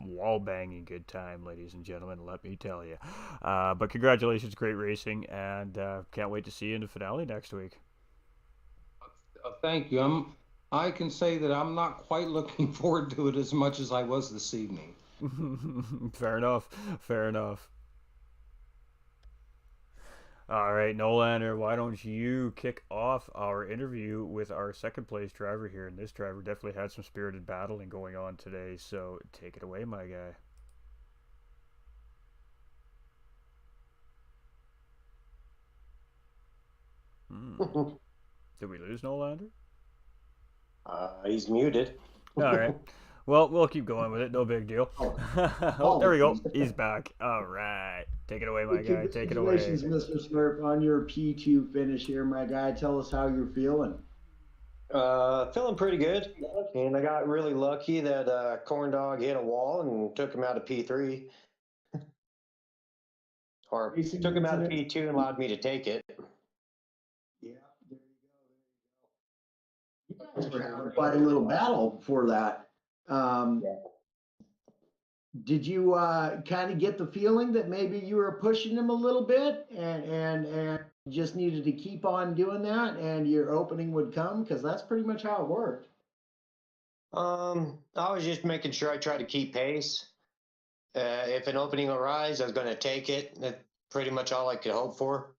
wall banging good time, ladies and gentlemen, let me tell you. But congratulations, great racing, and can't wait to see you in the finale next week. Thank you. I can say that I'm not quite looking forward to it as much as I was this evening. Fair enough. Fair enough. All right, Nolander, why don't you kick off our interview with our second place driver here? And this driver definitely had some spirited battling going on today, so take it away, my guy. Did we lose Nolander? He's muted. All right. Well, we'll keep going with it. No big deal. Oh, there we go. He's back. All right. Take it away, my guy. Take it away. Congratulations, Mr. Smurf, on your P2 finish here, my guy. Tell us how you're feeling. Feeling pretty good. And I got really lucky that Corn Dog hit a wall and took him out of P3. Or took him out of P2 and allowed me to take it. Yeah, there you go. You guys were having quite a little battle for that. Did you kind of get the feeling that maybe you were pushing him a little bit and just needed to keep on doing that and your opening would come? Because that's pretty much how it worked. I was just making sure I tried to keep pace. If an opening arises, I was going to take it. That's pretty much all I could hope for.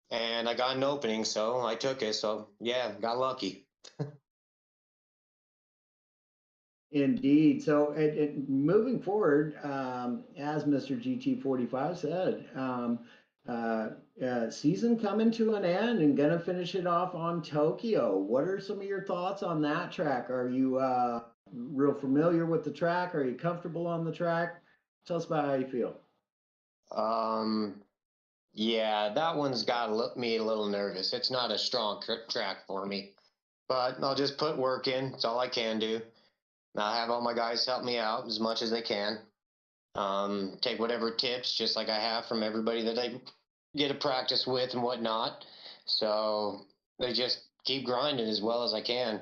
And I got an opening, so I took it. So, yeah, got lucky. Indeed. So moving forward, as Mr. GT45 said, season coming to an end and going to finish it off on Tokyo. What are some of your thoughts on that track? Are you real familiar with the track? Are you comfortable on the track? Tell us about how you feel. Yeah, that one's got me a little nervous. It's not a strong track for me, but I'll just put work in. It's all I can do. I have all my guys help me out as much as they can. Take whatever tips, just like I have from everybody that I get to practice with and whatnot. So they just keep grinding as well as I can.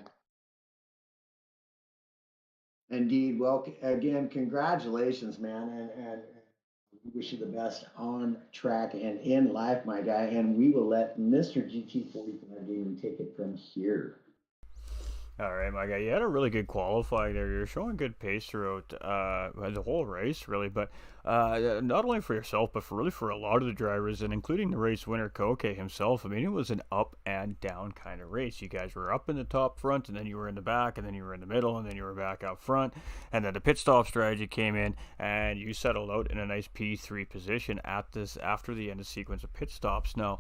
Indeed. Well, again, congratulations, man, and we wish you the best on track and in life, my guy. And we will let Mr. GT45 Gaming take it from here. All right, my guy. You had a really good qualifying there. You're showing good pace throughout the whole race, really. But not only for yourself, but for a lot of the drivers, and including the race winner, Koke himself. I mean, it was an up and down kind of race. You guys were up in the top front, and then you were in the back, and then you were in the middle, and then you were back up front. And then the pit stop strategy came in, and you settled out in a nice P3 position after the end of sequence of pit stops. Now,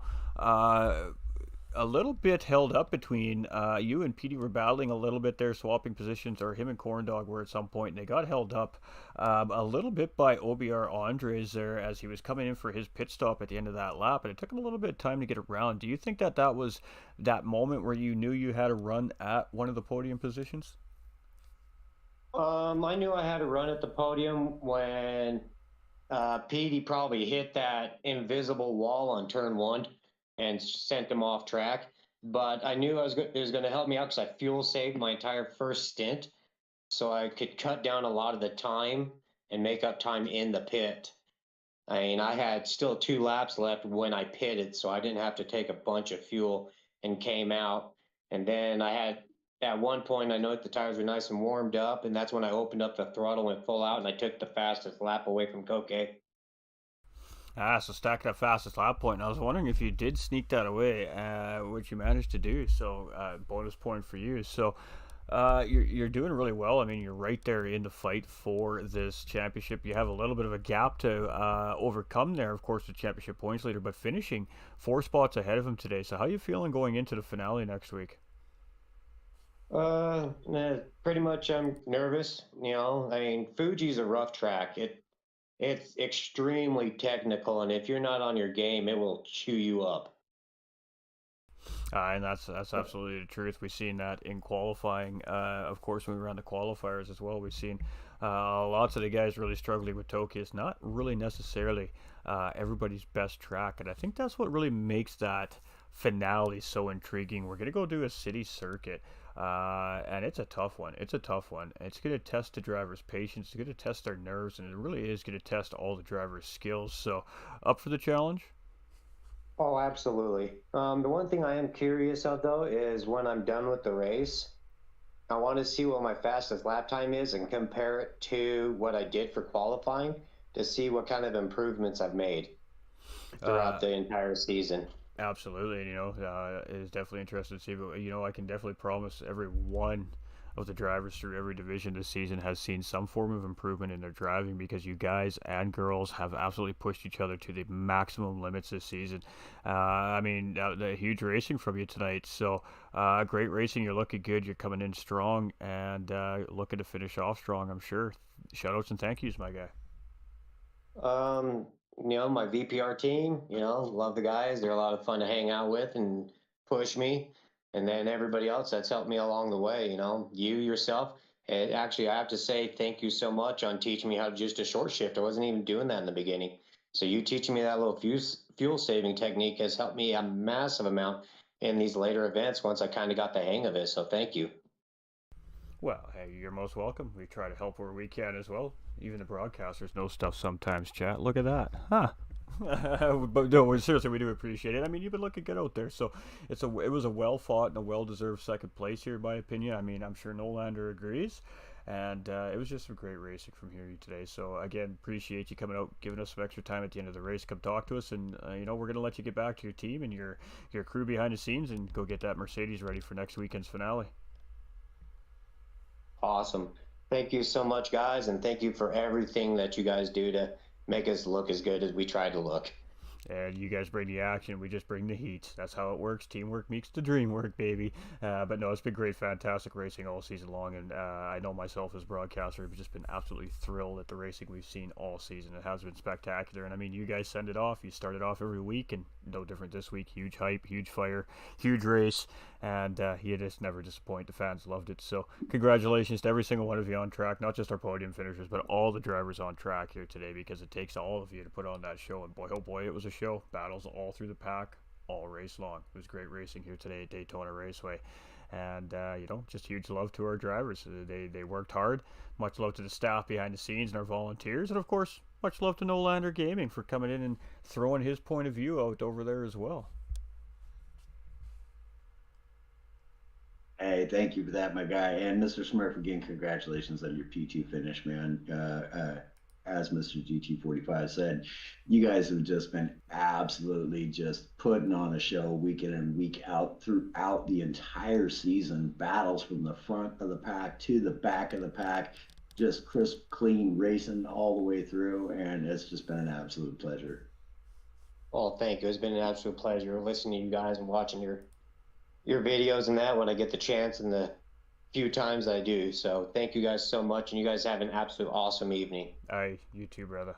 a little bit held up between you and Petey were battling a little bit there, swapping positions, or him and Corn Dog were at some point, and they got held up a little bit by OBR Andres there as he was coming in for his pit stop at the end of that lap, and it took him a little bit of time to get around. Do you think that was that moment where you knew you had a run at one of the podium positions? I knew I had a run at the podium when Petey probably hit that invisible wall on turn 1. And sent him off track. But I knew it was going to help me out because I fuel saved my entire first stint. So I could cut down a lot of the time and make up time in the pit. I mean, I had still 2 laps left when I pitted, so I didn't have to take a bunch of fuel and came out. And then I had, at one point, I know the tires were nice and warmed up, and that's when I opened up the throttle, went full out, and I took the fastest lap away from Koke. So stack that fastest lap point. And I was wondering if you did sneak that away, which you managed to do. So bonus point for you. So you're doing really well. I mean, you're right there in the fight for this championship. You have a little bit of a gap to overcome there, of course, the championship points leader, but finishing 4 spots ahead of him today. So how are you feeling going into the finale next week? Pretty much I'm nervous. You know, I mean, Fuji's a rough track. It's extremely technical, and if you're not on your game, it will chew you up. And that's absolutely the truth. We've seen that in qualifying. Of course, when we ran the qualifiers as well, we've seen lots of the guys really struggling with Tokyo. It's not really necessarily everybody's best track, and I think that's what really makes that finale so intriguing. We're gonna go do a city circuit. And it's a tough one. It's a tough one. It's going to test the driver's patience. It's going to test their nerves, and it really is going to test all the driver's skills. So, up for the challenge? Oh, absolutely. The one thing I am curious of though is when I'm done with the race, I want to see what my fastest lap time is and compare it to what I did for qualifying to see what kind of improvements I've made throughout Uh, the entire season. Absolutely, it is definitely interesting to see. But I can definitely promise every one of the drivers through every division this season has seen some form of improvement in their driving because you guys and girls have absolutely pushed each other to the maximum limits this season. The huge racing from you tonight. So, great racing. You're looking good. You're coming in strong and looking to finish off strong. I'm sure. Shoutouts and thank yous, my guy. Um, my VPR team, love the guys. They're a lot of fun to hang out with and push me. And then everybody else that's helped me along the way, you yourself. And actually, I have to say thank you so much on teaching me how to just a short shift. I wasn't even doing that in the beginning. So you teaching me that little fuel saving technique has helped me a massive amount in these later events once I kind of got the hang of it. So thank you. Well, hey, you're most welcome. We try to help where we can as well. Even the broadcasters know stuff sometimes, chat. Look at that. Huh. But no, seriously, we do appreciate it. I mean, you've been looking good out there, so it was a well fought and a well deserved second place here, in my opinion. I mean, I'm sure Nolander agrees, and it was just some great racing from here today. So again, appreciate you coming out, giving us some extra time at the end of the race. Come talk to us, and we're gonna let you get back to your team and your crew behind the scenes, and go get that Mercedes ready for next weekend's finale. Awesome. Thank you so much, guys. And thank you for everything that you guys do to make us look as good as we try to look. And you guys bring the action, we just bring the heat. That's how it works. Teamwork makes the dream work, baby. But no, it's been great, fantastic racing all season long, and I know myself as a broadcaster have just been absolutely thrilled at the racing we've seen all season. It has been spectacular, and I mean, you guys send it off. You start it off every week, and no different this week. Huge hype, huge fire, huge race, and you just never disappoint. The fans loved it. So congratulations to every single one of you on track, not just our podium finishers, but all the drivers on track here today, because it takes all of you to put on that show. And boy, oh boy, it was a show. Battles all through the pack, all race long. It was great racing here today at Daytona Raceway. And, just huge love to our drivers. They worked hard. Much love to the staff behind the scenes and our volunteers. And, of course, much love to Nolander Gaming for coming in and throwing his point of view out over there as well. Hey, thank you for that, my guy. And Mr. Smurf, again, congratulations on your P2 finish, man. As Mr. GT45 said, you guys have just been absolutely just putting on a show week in and week out throughout the entire season. Battles from the front of the pack to the back of the pack, just crisp, clean racing all the way through. And it's just been an absolute pleasure. Well, thank you. It's been an absolute pleasure listening to you guys and watching your videos and that when I get the chance and the few times I do. So thank you guys so much, and you guys have an absolute awesome evening. Aye, you too, brother.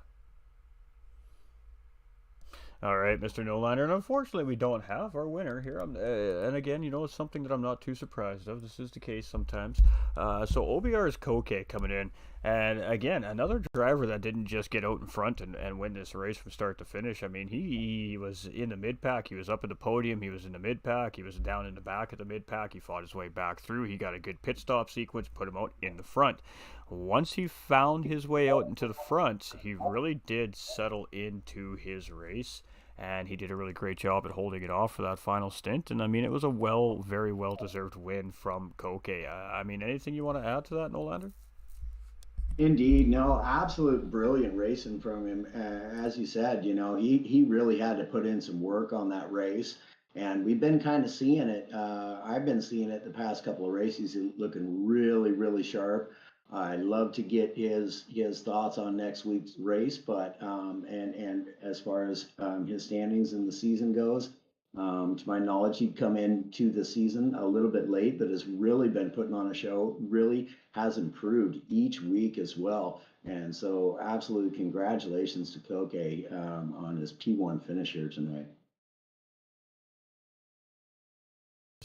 All right, Mr. Noliner, and unfortunately, we don't have our winner here. And again, it's something that I'm not too surprised of. This is the case sometimes. So OBR is Koke coming in, and again, another driver that didn't just get out in front and win this race from start to finish. I mean, he was in the mid pack. He was up at the podium. He was in the mid pack. He was down in the back of the mid pack. He fought his way back through. He got a good pit stop sequence, put him out in the front. Once he found his way out into the front, he really did settle into his race, and he did a really great job at holding it off for that final stint. And I mean, it was a very well deserved win from Koke. Anything you want to add to that, Nolander? Indeed, no, absolute brilliant racing from him. As you said, he really had to put in some work on that race, and we've been kind of seeing it. I've been seeing it the past couple of races, looking really, really sharp. I'd love to get his thoughts on next week's race, but and as far as his standings in the season goes, to my knowledge, he'd come into the season a little bit late, but has really been putting on a show. Really has improved each week as well, and so absolutely congratulations to Koke on his P1 finish here tonight.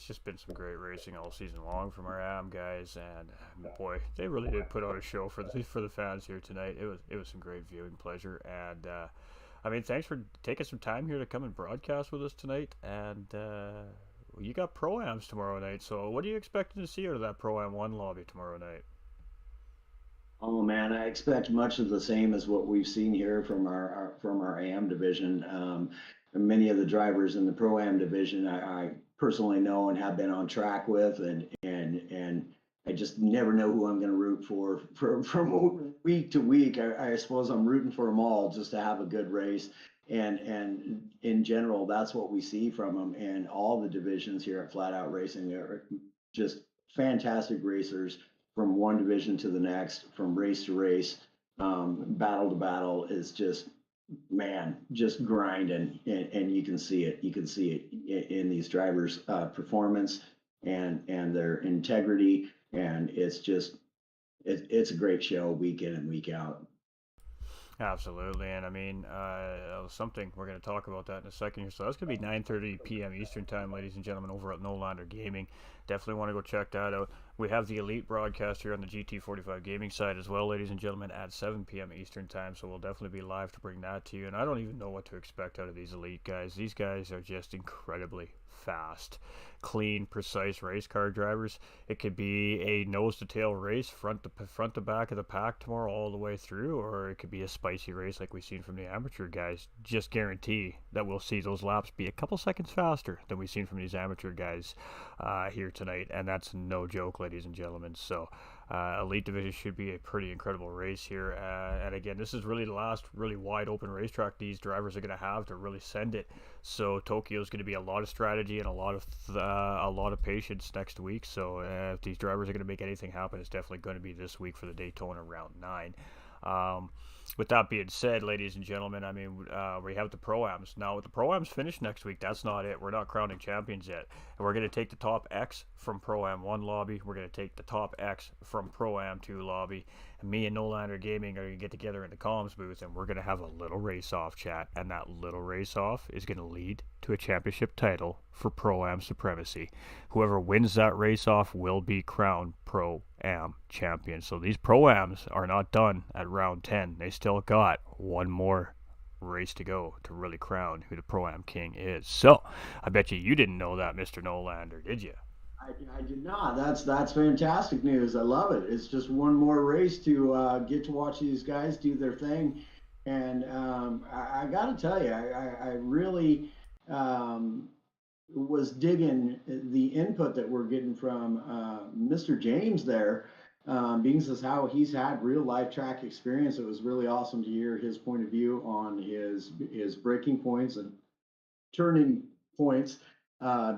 just been some great racing all season long from our AM guys, and boy, they really did put on a show for the fans here tonight. It was some great viewing pleasure, and I mean, thanks for taking some time here to come and broadcast with us tonight. And you got Pro-Ams tomorrow night, so what are you expecting to see out of that Pro-Am 1 lobby tomorrow night? Oh man, I expect much of the same as what we've seen here from our AM division. Many of the drivers in the Pro Am division, I personally know and have been on track with, and I just never know who I'm going to root for from week to week. I suppose I'm rooting for them all just to have a good race. And in general, that's what we see from them. And all the divisions here at Flat Out Racing are just fantastic racers from one division to the next, from race to race, battle to battle is just, man, just grinding, and you can see it. You can see it in these drivers' performance and their integrity, and it's a great show week in and week out. Absolutely, and I mean, something we're going to talk about that in a second here. So that's going to be 9:30 p.m. Eastern Time, ladies and gentlemen, over at No Lander Gaming. Definitely want to go check that out. We have the Elite broadcast here on the GT45 Gaming side as well, ladies and gentlemen, at 7 p.m. Eastern Time. So we'll definitely be live to bring that to you. And I don't even know what to expect out of these Elite guys. These guys are just incredibly fast, clean, precise race car drivers. It could be a nose-to-tail race, front to back of the pack tomorrow all the way through, or it could be a spicy race like we've seen from the amateur guys. Just guarantee that we'll see those laps be a couple seconds faster than we've seen from these amateur guys here tonight, and that's no joke, ladies and gentlemen. So Elite Division should be a pretty incredible race here, and again, this is really the last really wide open racetrack these drivers are going to have to really send it. So Tokyo is going to be a lot of strategy and a lot of patience next week. So if these drivers are going to make anything happen, it's definitely going to be this week for the Daytona Round 9. With that being said, ladies and gentlemen, I mean, we have the Pro-Ams. Now, with the Pro-Ams finished next week, that's not it. We're not crowning champions yet. And we're going to take the top X from Pro-Am 1 lobby. We're going to take the top X from Pro-Am 2 lobby. And me and No Lander Gaming are going to get together in the comms booth, and we're going to have a little race-off chat. And that little race-off is going to lead to a championship title for Pro-Am supremacy. Whoever wins that race-off will be crowned Pro-Am champion. So these Pro-Ams are not done at round 10. They still got one more race to go to really crown who the Pro-Am king is. So I bet you didn't know that, Mr. Nolander, did you? I did not. That's fantastic news. I love it. It's just one more race to get to watch these guys do their thing, and I got to tell you, I really was digging the input that we're getting from Mr. James there, being as how he's had real life track experience. It was really awesome to hear his point of view on his breaking points and turning points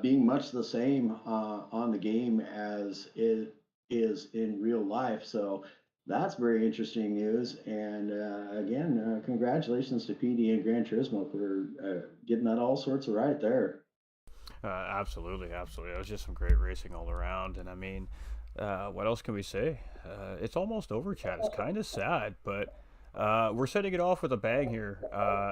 being much the same on the game as it is in real life. So that's very interesting news. And again, congratulations to PD and Gran Turismo for getting that all sorts of right there. Absolutely, absolutely. It was just some great racing all around. And I mean, what else can we say? It's almost over, Chad. It's kind of sad, but we're setting it off with a bang here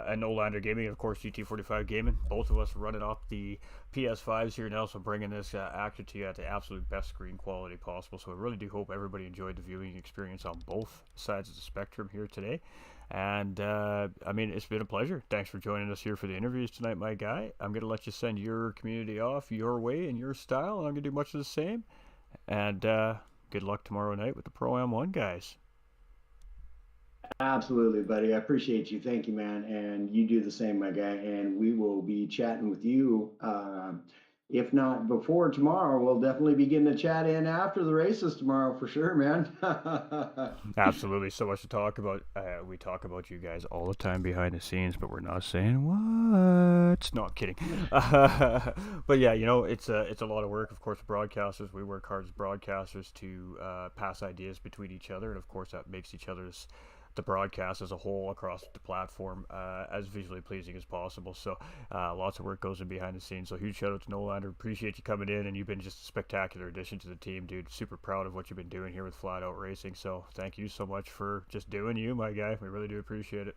at No Lander Gaming, and of course GT45 Gaming. Both of us running off the PS5s here now, so bringing this action to you at the absolute best screen quality possible. So I really do hope everybody enjoyed the viewing experience on both sides of the spectrum here today. And I mean, it's been a pleasure. Thanks for joining us here for the interviews tonight, my guy. I'm going to let you send your community off your way in your style, and I'm going to do much of the same. And good luck tomorrow night with the Pro-Am 1 guys. Absolutely, buddy. I appreciate you. Thank you, man. And you do the same, my guy. And we will be chatting with you. If not before tomorrow, we'll definitely be getting a chat in after the races tomorrow for sure, man. Absolutely. So much to talk about. We talk about you guys all the time behind the scenes, but we're not saying what. No, I'm kidding. But yeah, you know, it's a lot of work. Of course, broadcasters, we work hard as broadcasters to pass ideas between each other. And of course, that makes the broadcast as a whole across the platform as visually pleasing as possible. So lots of work goes in behind the scenes. So huge shout out to Nolander. Appreciate you coming in, and you've been just a spectacular addition to the team, dude. Super proud of what you've been doing here with Flat Out Racing. So thank you so much for just doing you, my guy. We really do appreciate it.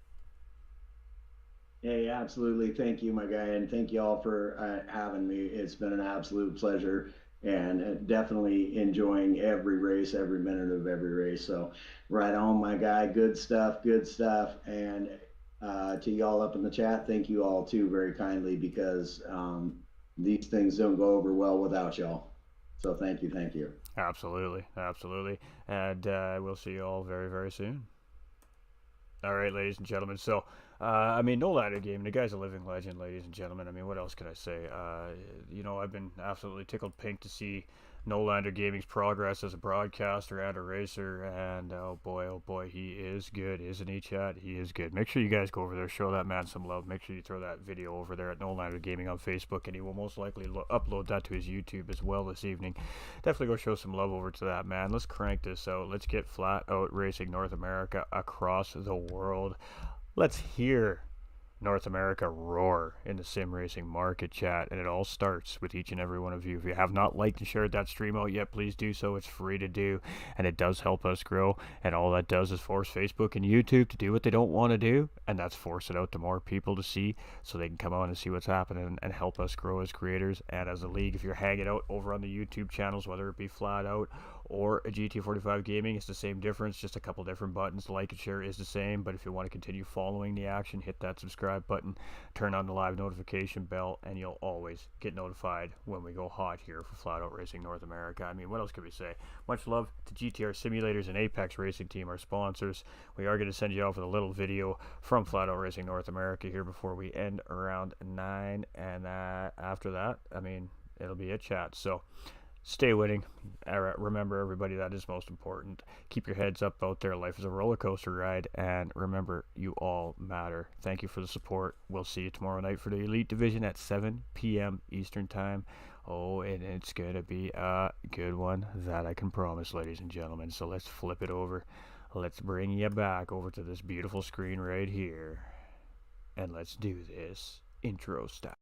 Hey, absolutely. Thank you, my guy, and thank you all for having me. It's been an absolute pleasure, and definitely enjoying every race, every minute of every race. So, right on, my guy. Good stuff. Good stuff. And to y'all up in the chat, thank you all too very kindly because these things don't go over well without y'all. So, thank you. Thank you. Absolutely, absolutely. And we'll see you all very, very soon. All right, ladies and gentlemen. So, I mean, no ladder game. The guy's a living legend, ladies and gentlemen. I mean, what else can I say? I've been absolutely tickled pink to see No Lander Gaming's progress as a broadcaster and a racer. And oh boy, he is good, isn't he, Chad? He is good. Make sure you guys go over there, show that man some love. Make sure you throw that video over there at No Lander Gaming on Facebook, and he will most likely upload that to his YouTube as well this evening. Definitely go show some love over to that man. Let's crank this out. Let's get Flat Out Racing North America across the world. Let's hear North America roar in the sim racing market, chat, and it all starts with each and every one of you. If you have not liked and shared that stream out yet, please do so. It's free to do, and it does help us grow. And all that does is force Facebook and YouTube to do what they don't want to do, and that's force it out to more people to see, so they can come on and see what's happening and help us grow as creators and as a league. If you're hanging out over on the YouTube channels, whether it be Flat Out or a GT45 Gaming, it's the same difference, just a couple different buttons. Like and share is the same, but if you want to continue following the action, hit that subscribe button, turn on the live notification bell, and you'll always get notified when we go hot here for Flat Out Racing North America. I mean, what else could we say? Much love to GTR Simulators and Apex Racing Team, our sponsors. We are going to send you off with a little video from Flat Out Racing North America here before we end around 9, and after that, I mean, it'll be a chat. So stay winning. Remember, everybody, that is most important. Keep your heads up out there. Life is a roller coaster ride, and remember, you all matter. Thank you for the support. We'll see you tomorrow night for the Elite Division at 7 p.m. Eastern Time. Oh, and it's going to be a good one, that I can promise, ladies and gentlemen. So let's flip it over. Let's bring you back over to this beautiful screen right here, and let's do this intro style.